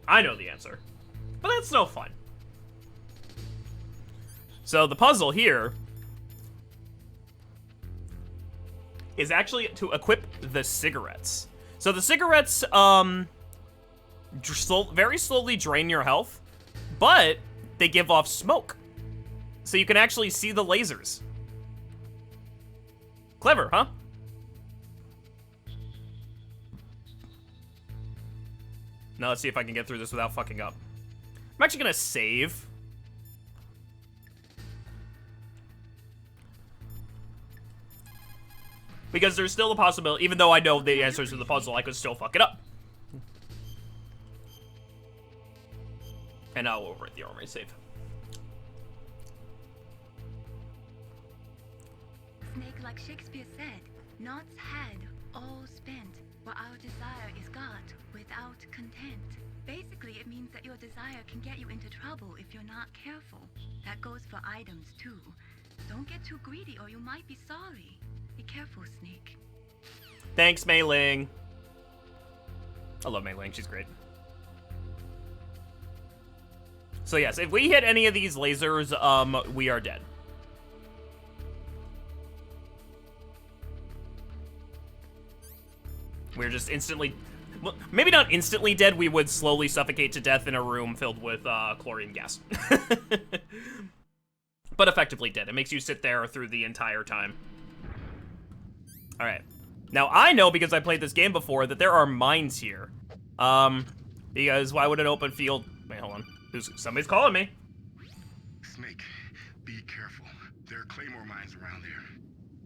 I know the answer, but that's no fun. So the puzzle here is actually to equip the cigarettes. So the cigarettes, very slowly drain your health, but they give off smoke. So you can actually see the lasers. Clever, huh? Now let's see if I can get through this without fucking up. I'm actually gonna save. Because there's still a possibility, even though I know the answers to the puzzle, I could still fuck it up. And now we'll overwrite the armory save. Snake, like Shakespeare said, knots had, all spent, what our desire is got without content. Basically, it means that your desire can get you into trouble if you're not careful. That goes for items, too. Don't get too greedy or you might be sorry. Be careful, Snake. Thanks, Mei Ling. I love Mei Ling, she's great. So yes, if we hit any of these lasers, we are dead. We're just instantly, well, maybe not instantly dead, we would slowly suffocate to death in a room filled with chlorine gas. But effectively dead. It makes you sit there through the entire time. Alright. Now I know, because I played this game before, that there are mines here. Because why would an open field... Wait, hold on. Somebody's calling me. Snake, be careful. There are claymore mines around there.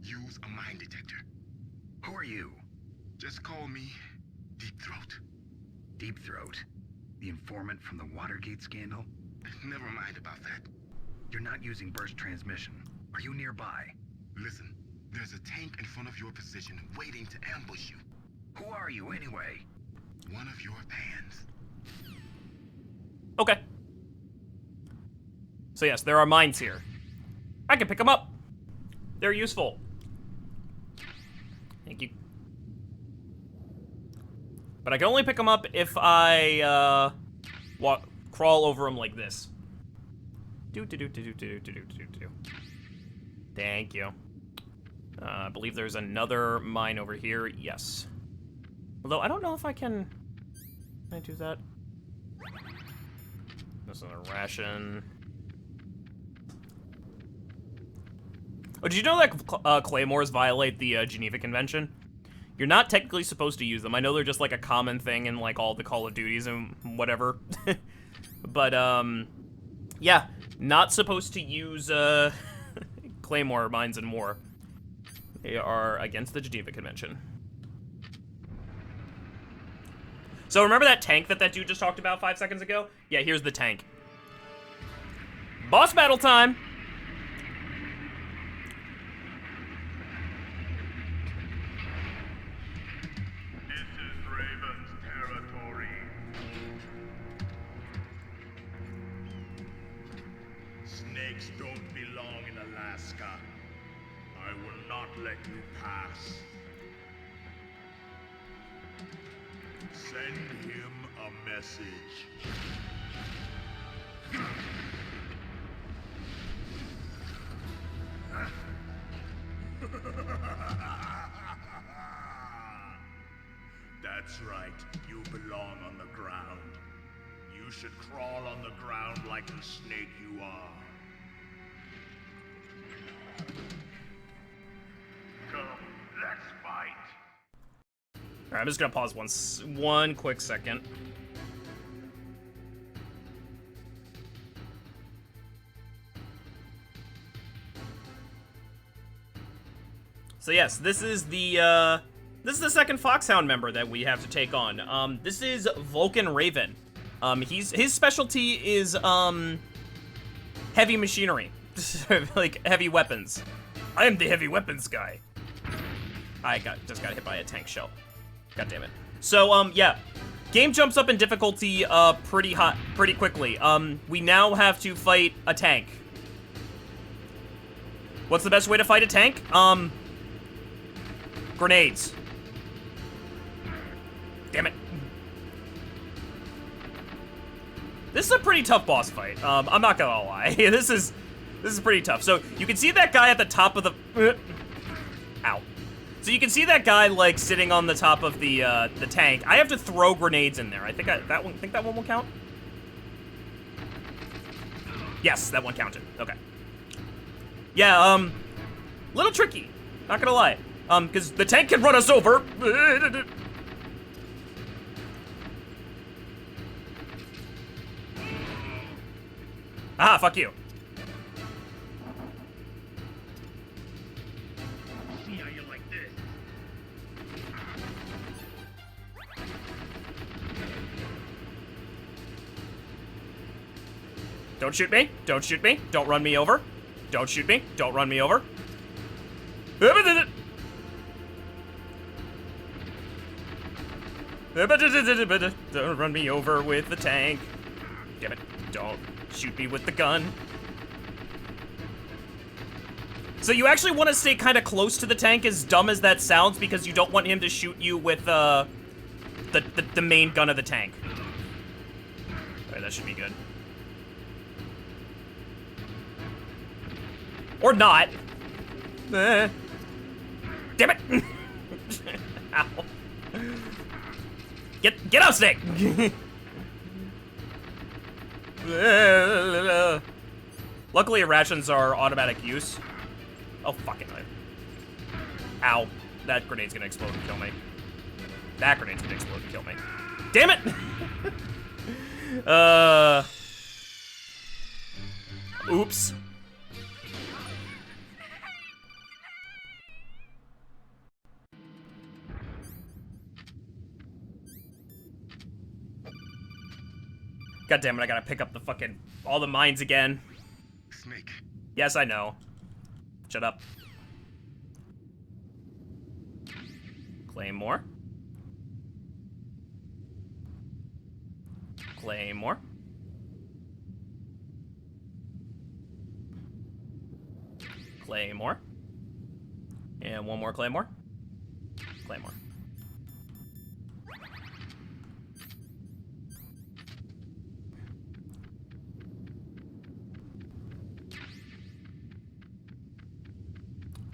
Use a mine detector. Who are you? Just call me Deep Throat. Deep Throat? The informant from the Watergate scandal? Never mind about that. You're not using burst transmission. Are you nearby? Listen, there's a tank in front of your position waiting to ambush you. Who are you anyway? One of your fans. Okay. So yes, there are mines here. I can pick them up. They're useful. Thank you. But I can only pick them up if I crawl over them like this. Thank you. I believe there's another mine over here. Yes. Although I don't know if I can. Can I do that? This is a ration. Oh, did you know that claymores violate the Geneva Convention? You're not technically supposed to use them. I know they're just like a common thing in like all the Call of Duties and whatever. But yeah, not supposed to use claymore mines in war. They are against the Geneva Convention. So remember that tank that dude just talked about 5 seconds ago? Yeah, here's the tank. Boss battle time! This is Raven's territory. Snakes don't belong in Alaska. I will not let you pass. Send him a message. That's right, you belong on the ground. You should crawl on the ground like the snake you are. Come, let's fight. Alright, I'm just gonna pause one quick second. So yes, this is the This is the second Foxhound member that we have to take on. This is Vulcan Raven. His specialty is, heavy machinery. Like, heavy weapons. I am the heavy weapons guy. I just got hit by a tank shell. God damn it. So, yeah. Game jumps up in difficulty, pretty quickly. We now have to fight a tank. What's the best way to fight a tank? Grenades. Damn it. This is a pretty tough boss fight. I'm not gonna lie. This is pretty tough. So, you can see that guy at the top of the... Ow. So you can see that guy, like, sitting on the top of the tank. I have to throw grenades in there. I think that one will count? Yes, that one counted. Okay. Yeah, little tricky. Not gonna lie. Because the tank can run us over. Ah, fuck you. Don't shoot me. Don't shoot me. Don't run me over. Don't shoot me. Don't run me over. Don't run me over with the tank. Damn it. Don't shoot me with the gun. So you actually want to stay kind of close to the tank, as dumb as that sounds, because you don't want him to shoot you with the main gun of the tank. Alright, that should be good. Or not. Damn it! Ow. Get out, Snake! Luckily, rations are automatic use. Oh, fucking life. Ow. That grenade's gonna explode and kill me. That grenade's gonna explode and kill me. Damn it! Oops. God damn it, I gotta pick up the fucking... all the mines again. Snake. Yes, I know. Shut up. Claymore. Claymore. Claymore. And one more Claymore. Claymore.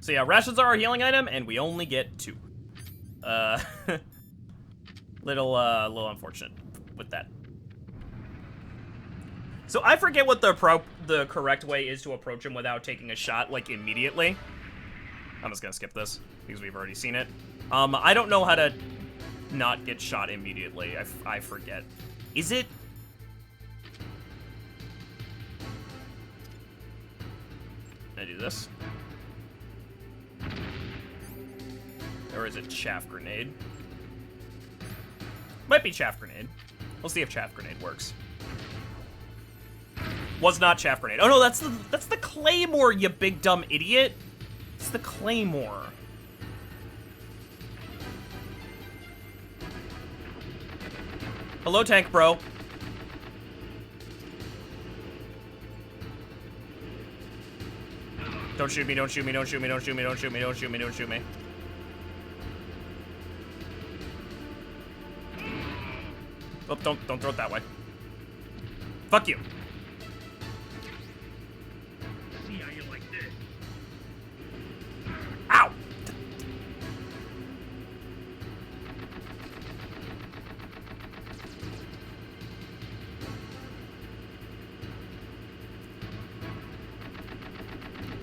So yeah, rations are our healing item, and we only get 2. Little unfortunate with that. So I forget what the correct way is to approach him without taking a shot, like, immediately. I'm just gonna skip this, because we've already seen it. I don't know how to not get shot immediately. I forget. Is it... Can I do this? Or is it chaff grenade? Might be chaff grenade. We'll see if chaff grenade works. Was not chaff grenade. Oh no, that's the claymore, you big dumb idiot. It's the claymore. Hello, tank bro. Don't shoot me, don't shoot me, don't shoot me, don't shoot me, don't shoot me, don't shoot me, don't shoot me. Oh, don't throw it that way. Fuck you. See how you like this. Ow!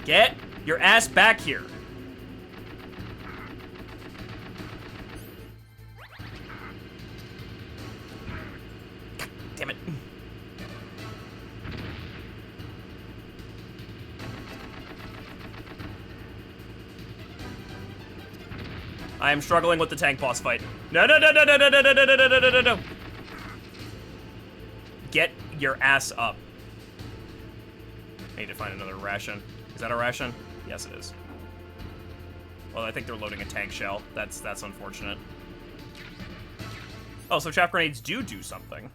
Get your ass back here. Damn it. I am struggling with the tank boss fight. No, no, no, no, no, no, no, no, no, no, no, no, no, no. Get your ass up. I need to find another ration. Is that a ration? Yes, it is. Well, I think they're loading a tank shell. That's unfortunate. Oh, so chaff grenades do something.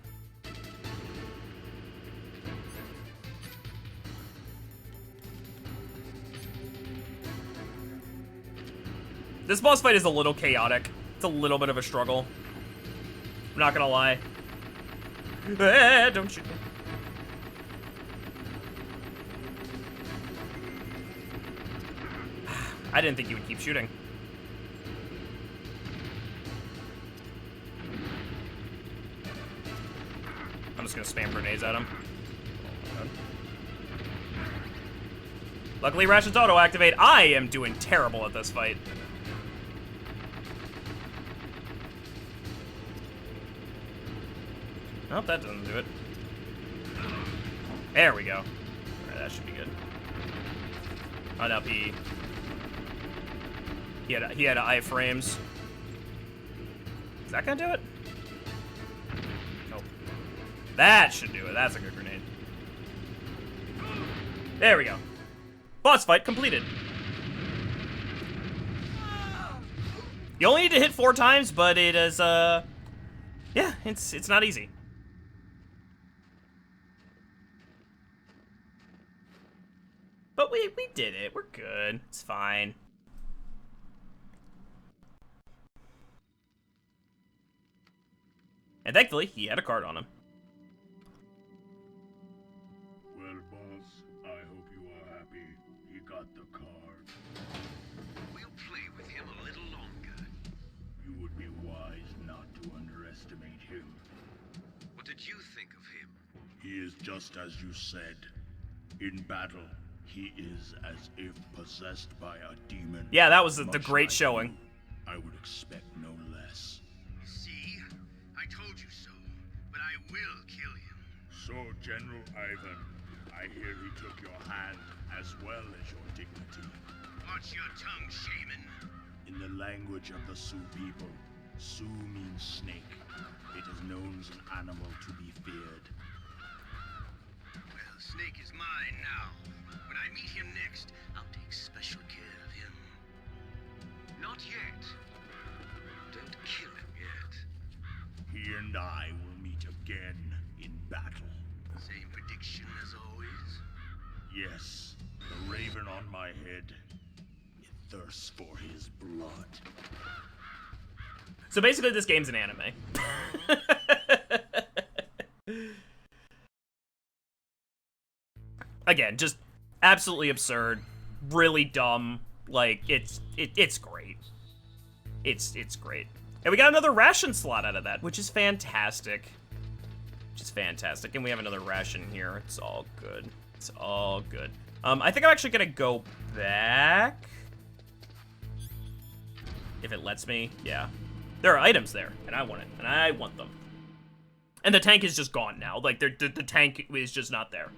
This boss fight is a little chaotic. It's a little bit of a struggle. I'm not gonna lie. Don't shoot me. I didn't think you would keep shooting. I'm just gonna spam grenades at him. Oh my god. Luckily, rations auto-activate. I am doing terrible at this fight. Nope, that doesn't do it. There we go. Alright, that should be good. Oh, no, he had iframes. Is that gonna do it? Nope. That should do it. That's a good grenade. There we go. Boss fight completed. You only need to hit 4 times, but it is, yeah, it's not easy. But we did it. We're good. It's fine. And thankfully, he had a card on him. Well, boss, I hope you are happy he got the card. We'll play with him a little longer. You would be wise not to underestimate him. What did you think of him? He is just as you said. In battle, he is as if possessed by a demon. Yeah, that was the great like showing. You, I would expect no less. See? I told you so, but I will kill him. So, General Ivan, I hear he took your hand as well as your dignity. Watch your tongue, shaman. In the language of the Sioux people, Sioux means snake. It is known as an animal to be feared. Well, Snake is mine now. When I meet him next, I'll take special care of him. Not yet. Don't kill him yet. He and I will meet again in battle. Same prediction as always? Yes, the raven on my head. It thirsts for his blood. So basically, this game's an anime. Again, just absolutely absurd, really dumb. Like it's great. It's great. And we got another ration slot out of that, which is fantastic. And we have another ration here. It's all good. It's all good. I think I'm actually gonna go back. If it lets me, yeah. There are items there, and I want it, and I want them. And the tank is just gone now. Like, the tank is just not there.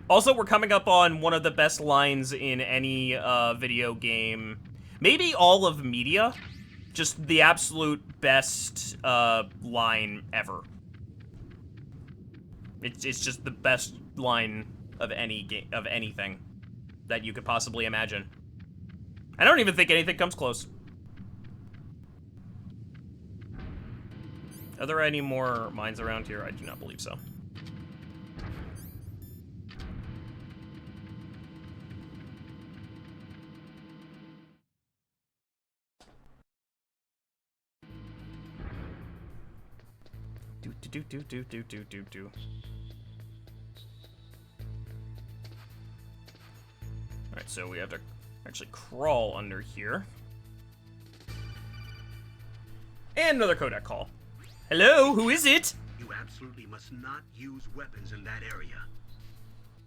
Also, we're coming up on one of the best lines in any video game. Maybe all of media. Just the absolute best line ever. It's just the best line of any game, of anything that you could possibly imagine. I don't even think anything comes close. Are there any more mines around here? I do not believe so. Do. Alright, so we have to actually crawl under here. And another codec call. Hello, who is it? You absolutely must not use weapons in that area.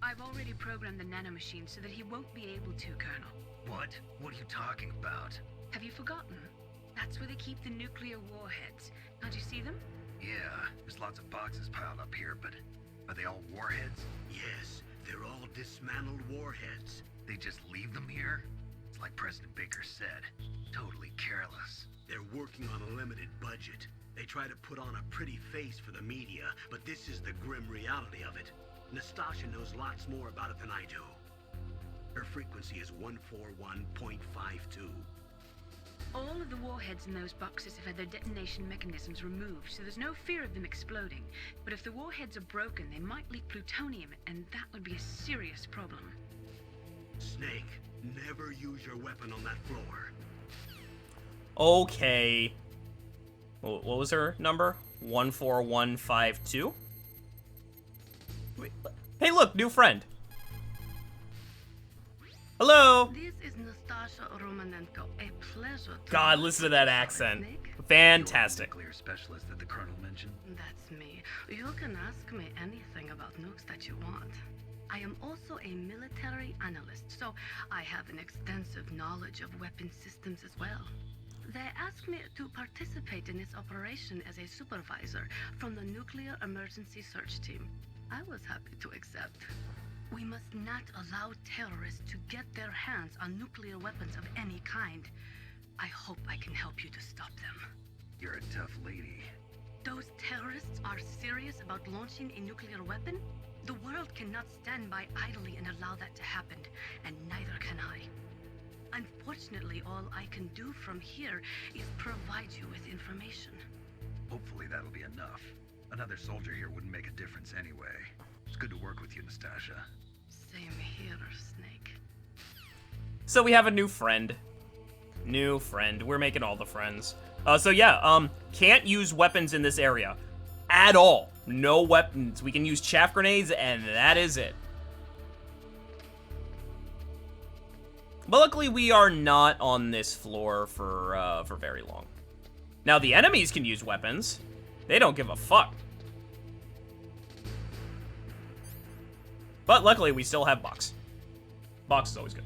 I've already programmed the nanomachine so that he won't be able to, Colonel. What? What are you talking about? Have you forgotten? That's where they keep the nuclear warheads. Can't you see them? Yeah, there's lots of boxes piled up here, but are they all warheads? Yes, they're all dismantled warheads. They just leave them here? It's like President Baker said. Totally careless. They're working on a limited budget. They try to put on a pretty face for the media, but this is the grim reality of it. Nastasha knows lots more about it than I do. Her frequency is 141.52. All of the warheads in those boxes have had their detonation mechanisms removed, so there's no fear of them exploding. But if the warheads are broken, they might leak plutonium, and that would be a serious problem. Snake, never use your weapon on that floor. Okay. What was her number? 14152? Wait, hey, look, new friend. Hello. This is Nastasha Romanenko. A pleasure to God, listen to that accent. Fantastic. Nuclear specialist that the Colonel mentioned. That's me. You can ask me anything about nukes that you want. I am also a military analyst, so I have an extensive knowledge of weapon systems as well. They asked me to participate in this operation as a supervisor from the Nuclear Emergency Search Team. I was happy to accept. We must not allow terrorists to get their hands on nuclear weapons of any kind. I hope I can help you to stop them. You're a tough lady. Those terrorists are serious about launching a nuclear weapon? The world cannot stand by idly and allow that to happen, and neither can I. Unfortunately, all I can do from here is provide you with information. Hopefully that'll be enough. Another soldier here wouldn't make a difference anyway. It's good to work with you, Nastasha. Same here, Snake. So we have a new friend. New friend. We're making all the friends. So yeah, can't use weapons in this area. At all. No weapons. We can use chaff grenades, and that is it. But luckily, we are not on this floor for very long. Now, the enemies can use weapons. They don't give a fuck. But luckily, we still have box. Box is always good.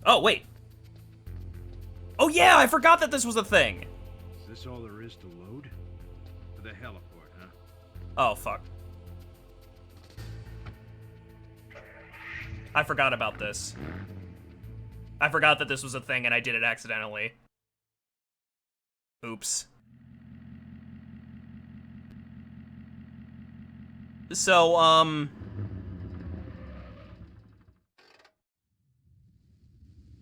Oh, wait. Oh, yeah, I forgot that this was a thing. Is this all there is to load? To the heliport, huh? Oh, fuck. I forgot about this. I forgot that this was a thing and I did it accidentally. Oops. So,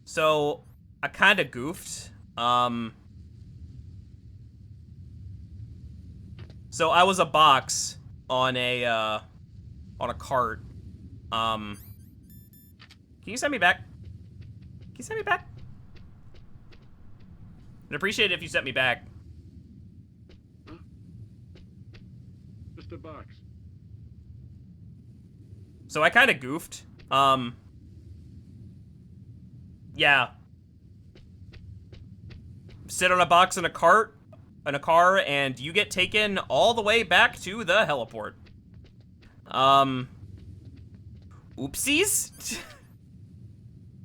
So, I kinda goofed. So I was a box on a cart. Can you send me back? Can you send me back? I'd appreciate it if you sent me back. Huh? Just a box. So I kinda goofed. Yeah. Sit on a box in a car, and you get taken all the way back to the heliport. Oopsies?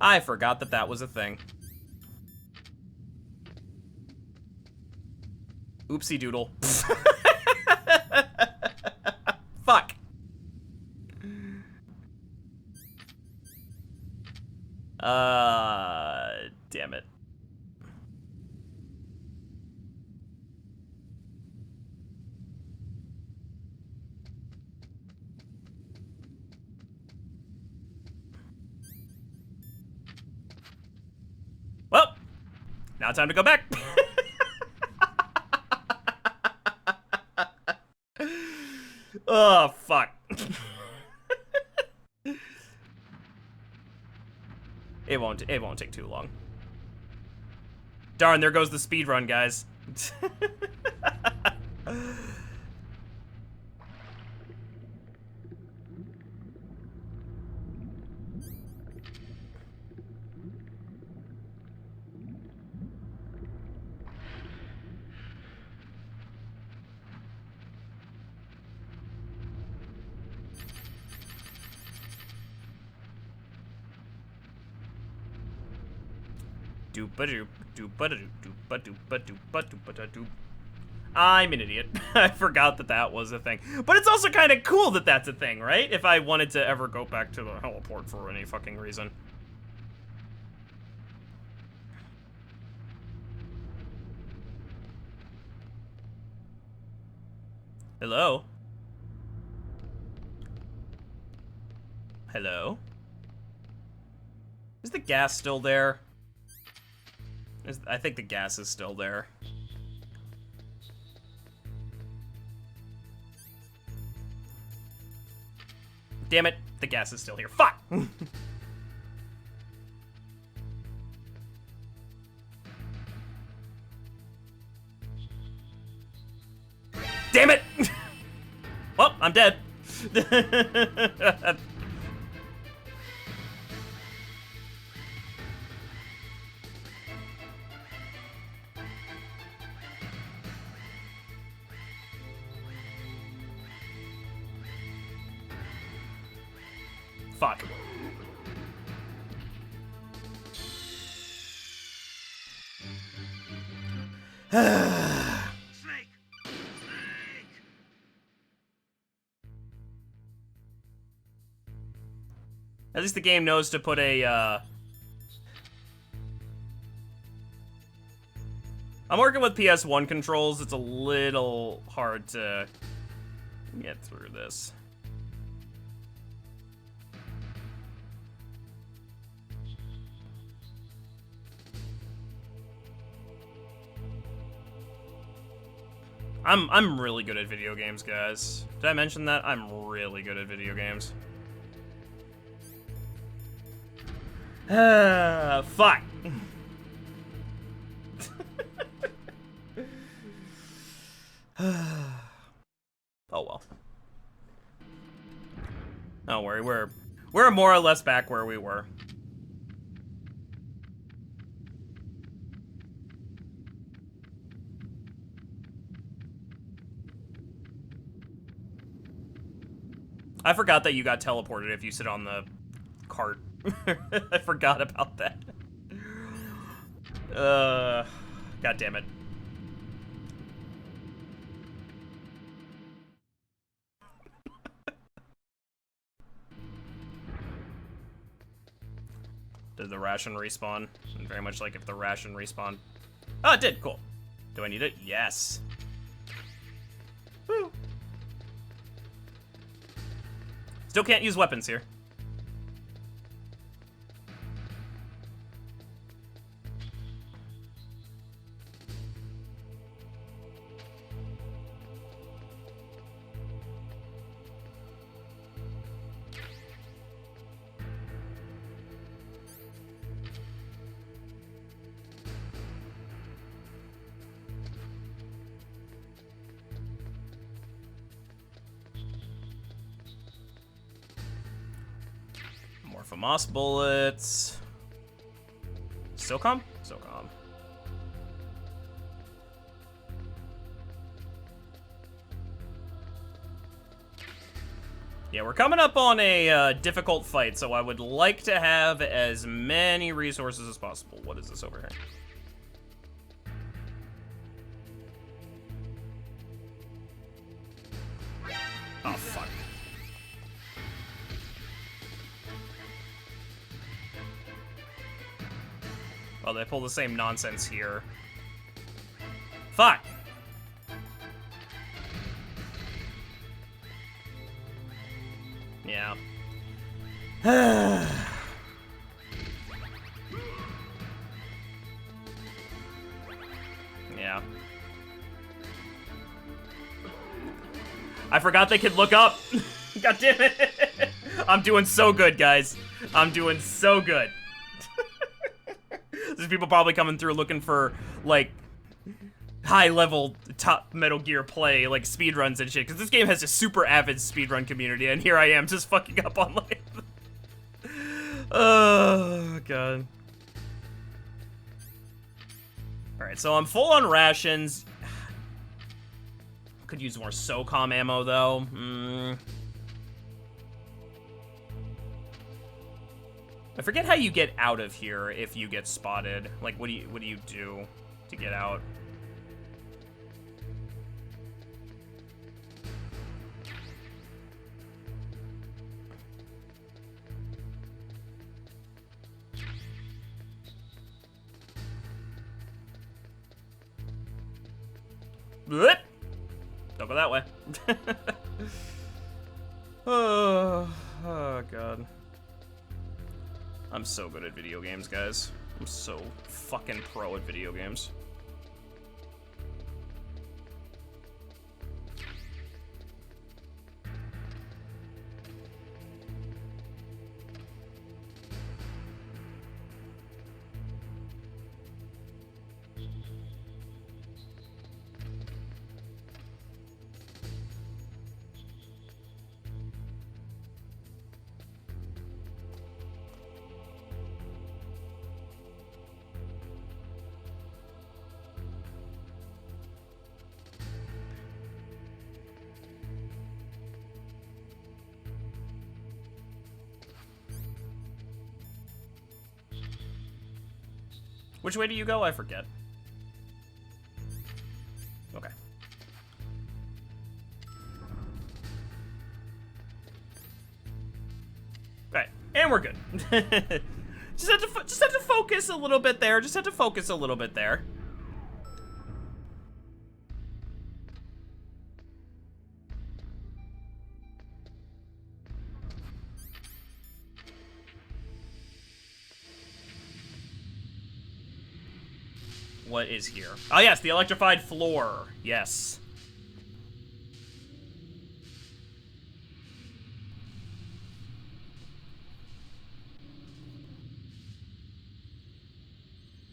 I forgot that that was a thing. Oopsie doodle. Fuck. Damn it. Well, now time to go back. Oh, fuck. It won't take too long. Darn, there goes the speed run, guys. I'm an idiot. I forgot that that was a thing. But it's also kind of cool that that's a thing, right? If I wanted to ever go back to the heliport for any fucking reason. Hello? Hello? Is the gas still there? I think the gas is still there. Damn it, the gas is still here. Fuck! Damn it! Well, I'm dead. Fuck. Snake! At least the game knows to put a, I'm working with PS1 controls. It's a little hard to get through this. I'm really good at video games, guys. Did I mention that? I'm really good at video games. Fuck. Oh well. Don't worry, we're more or less back where we were. I forgot that you got teleported if you sit on the cart. I forgot about that. God damn it. Did the ration respawn? Very much like if the ration respawned. Oh, it did. Cool. Do I need it? Yes. Woo. Still can't use weapons here. Moss bullets. SOCOM? SOCOM. Yeah, we're coming up on a difficult fight, so I would like to have as many resources as possible. What is this over here? Oh, fuck. Well, they pull the same nonsense here. Fuck! Yeah. Yeah. I forgot they could look up! God damn it! I'm doing so good, guys. I'm doing so good. There's people probably coming through looking for, like, high-level top Metal Gear play, like, speedruns and shit, because this game has a super avid speedrun community, and here I am just fucking up on, like... Oh, God. Alright, so I'm full on rations. Could use more SOCOM ammo, though. I forget how you get out of here if you get spotted. Like, what do you do to get out? Blip. Don't go that way. Oh, God. I'm so good at video games, guys. I'm so fucking pro at video games. Which way do you go? I forget. Okay. Right, and we're good. just have to focus a little bit there. Just have to focus a little bit there. What is here? Oh yes, the electrified floor. Yes.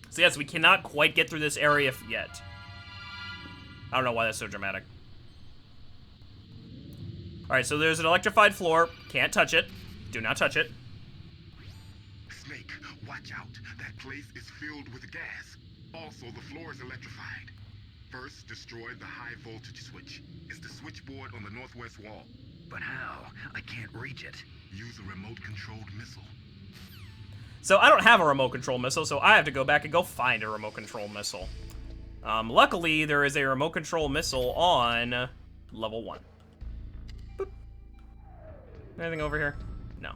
So yes, we cannot quite get through this area yet. I don't know why that's so dramatic. Alright, so there's an electrified floor. Can't touch it. Do not touch it. Snake, watch out. That place is filled with gas. Also, the floor is electrified. First, destroy the high voltage switch. It's the switchboard on the northwest wall. But how? I can't reach it. Use a remote-controlled missile. So I don't have a remote control missile, so I have to go back and go find a remote control missile. Luckily, there is a remote control missile on level 1. Boop. Anything over here? No.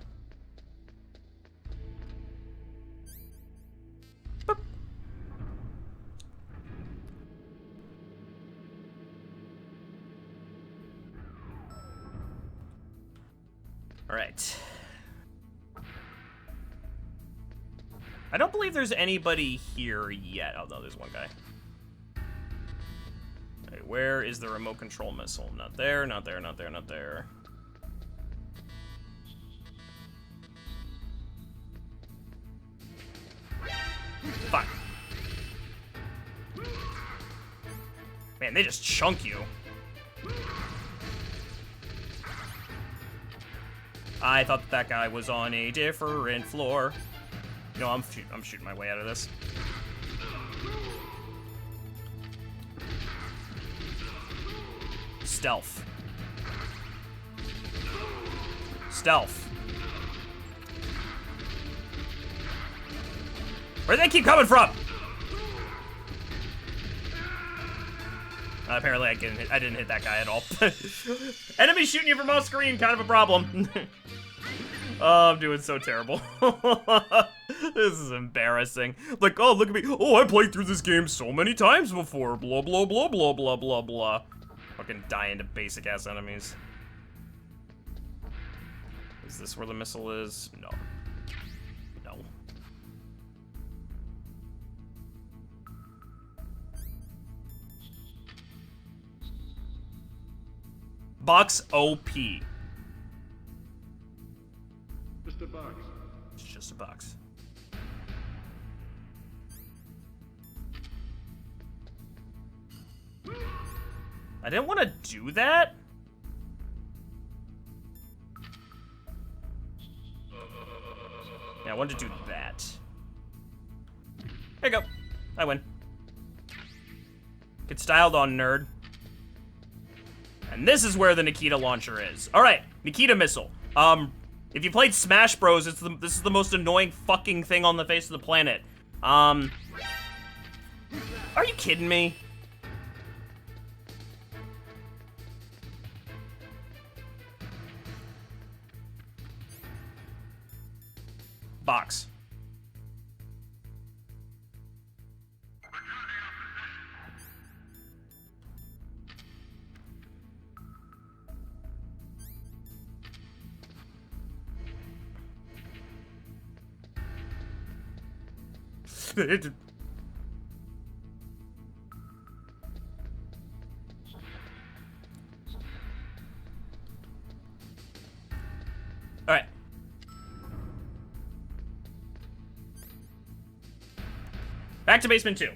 Boop. All right. I don't believe there's anybody here yet. Oh, no, there's one guy. Okay, where is the remote control missile? Not there, not there, not there, not there. Fine. Man, they just chunk you. I thought that guy was on a different floor. No, I'm shooting my way out of this. Stealth. Stealth. Where do they keep coming from? Apparently I didn't hit that guy at all. Enemy shooting you from off screen, kind of a problem. Oh, I'm doing so terrible. This is embarrassing. Like, oh, look at me. Oh, I played through this game so many times before. Blah, blah, blah, blah, blah, blah, blah. Fucking dying to basic-ass enemies. Is this where the missile is? No. No. Box OP. Just a box. It's just a box. I didn't want to do that. Yeah, I wanted to do that. There you go. I win. Get styled on, nerd. And this is where the Nikita Launcher is. Alright, Nikita Missile. If you played Smash Bros, this is the most annoying fucking thing on the face of the planet. Are you kidding me? Box. Alright. Back to basement 2.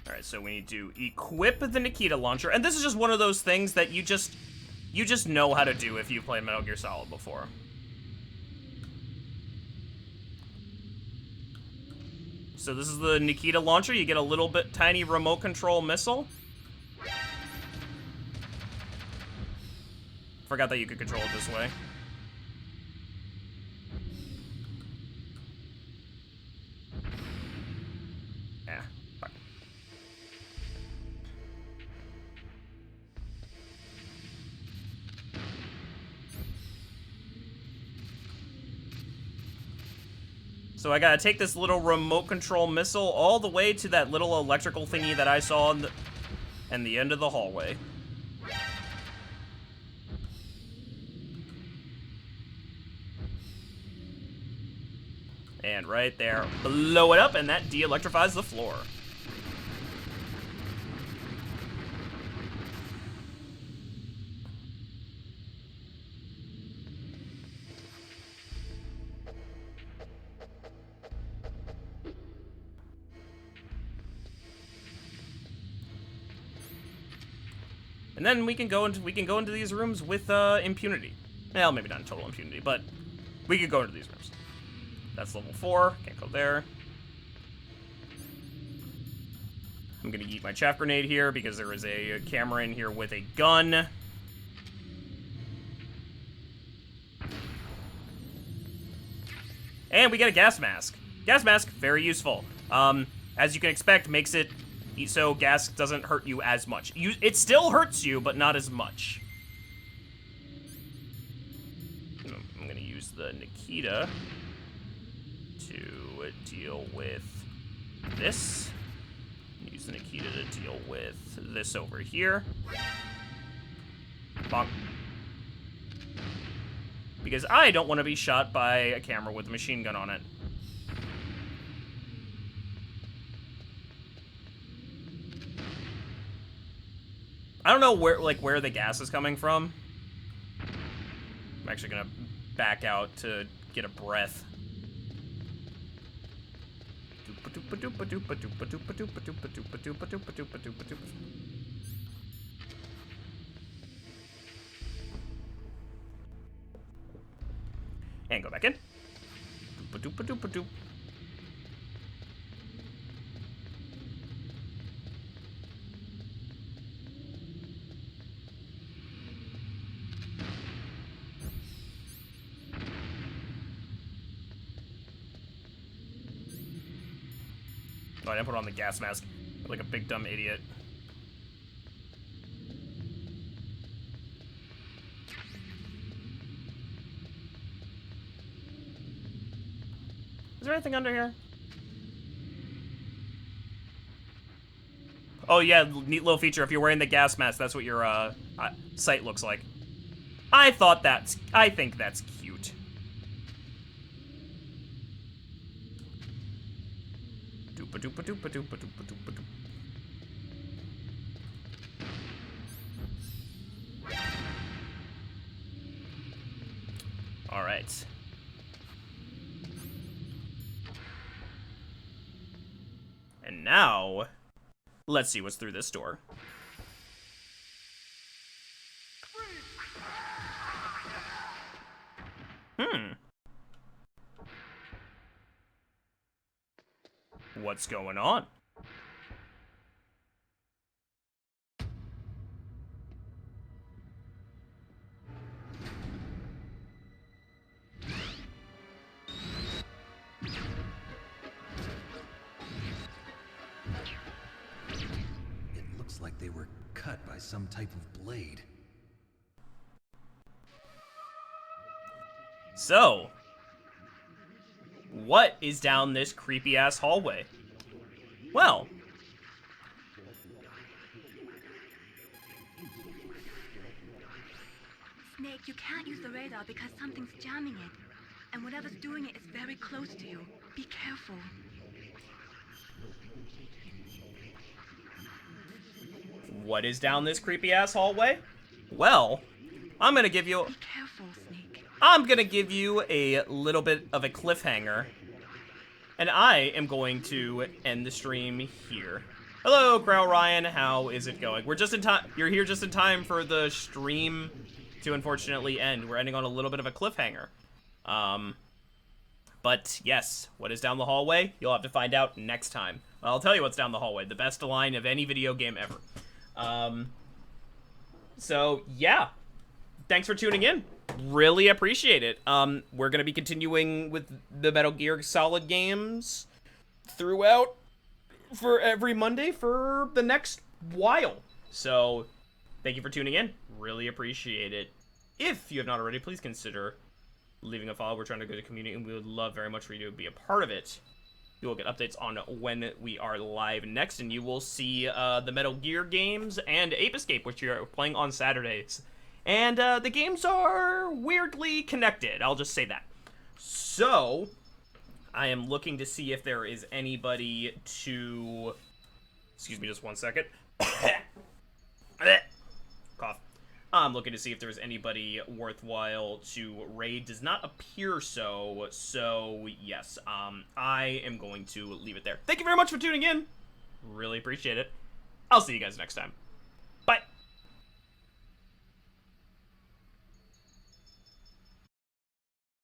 Alright, so we need to equip the Nikita Launcher. And this is just one of those things that you just know how to do if you've played Metal Gear Solid before. So this is the Nikita Launcher. You get a little bit tiny remote control missile. Forgot that you could control it this way. Yeah. Fuck. So I gotta take this little remote control missile all the way to that little electrical thingy that I saw in the end of the hallway. And right there, blow it up, and that de-electrifies the floor. And then we can go into these rooms with impunity. Well, maybe not in total impunity, but we could go into these rooms. That's level 4. Can't go there. I'm gonna eat my chaff grenade here because there is a camera in here with a gun. And we get a gas mask. Gas mask, very useful. As you can expect, makes it so gas doesn't hurt you as much. It still hurts you, but not as much. I'm gonna use the Nikita to deal with this. Use the Nikita to deal with this over here. Bonk. Because I don't want to be shot by a camera with a machine gun on it. I don't know where the gas is coming from. I'm actually gonna back out to get a breath. And go back in. Oh, I didn't put on the gas mask like a big dumb idiot. Is there anything under here? Oh yeah, neat little feature. If you're wearing the gas mask, that's what your sight looks like. I think that's cute. All right. And now, let's see what's through this door. What's going on? It looks like they were cut by some type of blade. So, what is down this creepy-ass hallway? Well, Snake, you can't use the radar because something's jamming it. And whatever's doing it is very close to you. Be careful. What is down this creepy-ass hallway? Well, I'm gonna give you... Be careful, Snake. I'm gonna give you a little bit of a cliffhanger. And I am going to end the stream here. Hello, Crow Ryan. How is it going? We're just in time. You're here just in time for the stream to unfortunately end. We're ending on a little bit of a cliffhanger. But yes, what is down the hallway? You'll have to find out next time. Well, I'll tell you what's down the hallway. The best line of any video game ever. So yeah, thanks for tuning in. Really appreciate it. We're gonna be continuing with the Metal Gear Solid games throughout for every Monday for the next while. So thank you for tuning in. Really appreciate it. If you have not already, please consider leaving a follow. We're trying to go to the community, and we would love very much for you to be a part of it. You will get updates on when we are live next, and you will see the Metal Gear games and Ape Escape, which you're playing on Saturdays. And the games are weirdly connected, I'll just say that. So, I am looking to see if there is anybody to... Excuse me just one second. Cough. I'm looking to see if there's anybody worthwhile to raid. Does not appear so. So, yes. I am going to leave it there. Thank you very much for tuning in. Really appreciate it. I'll see you guys next time.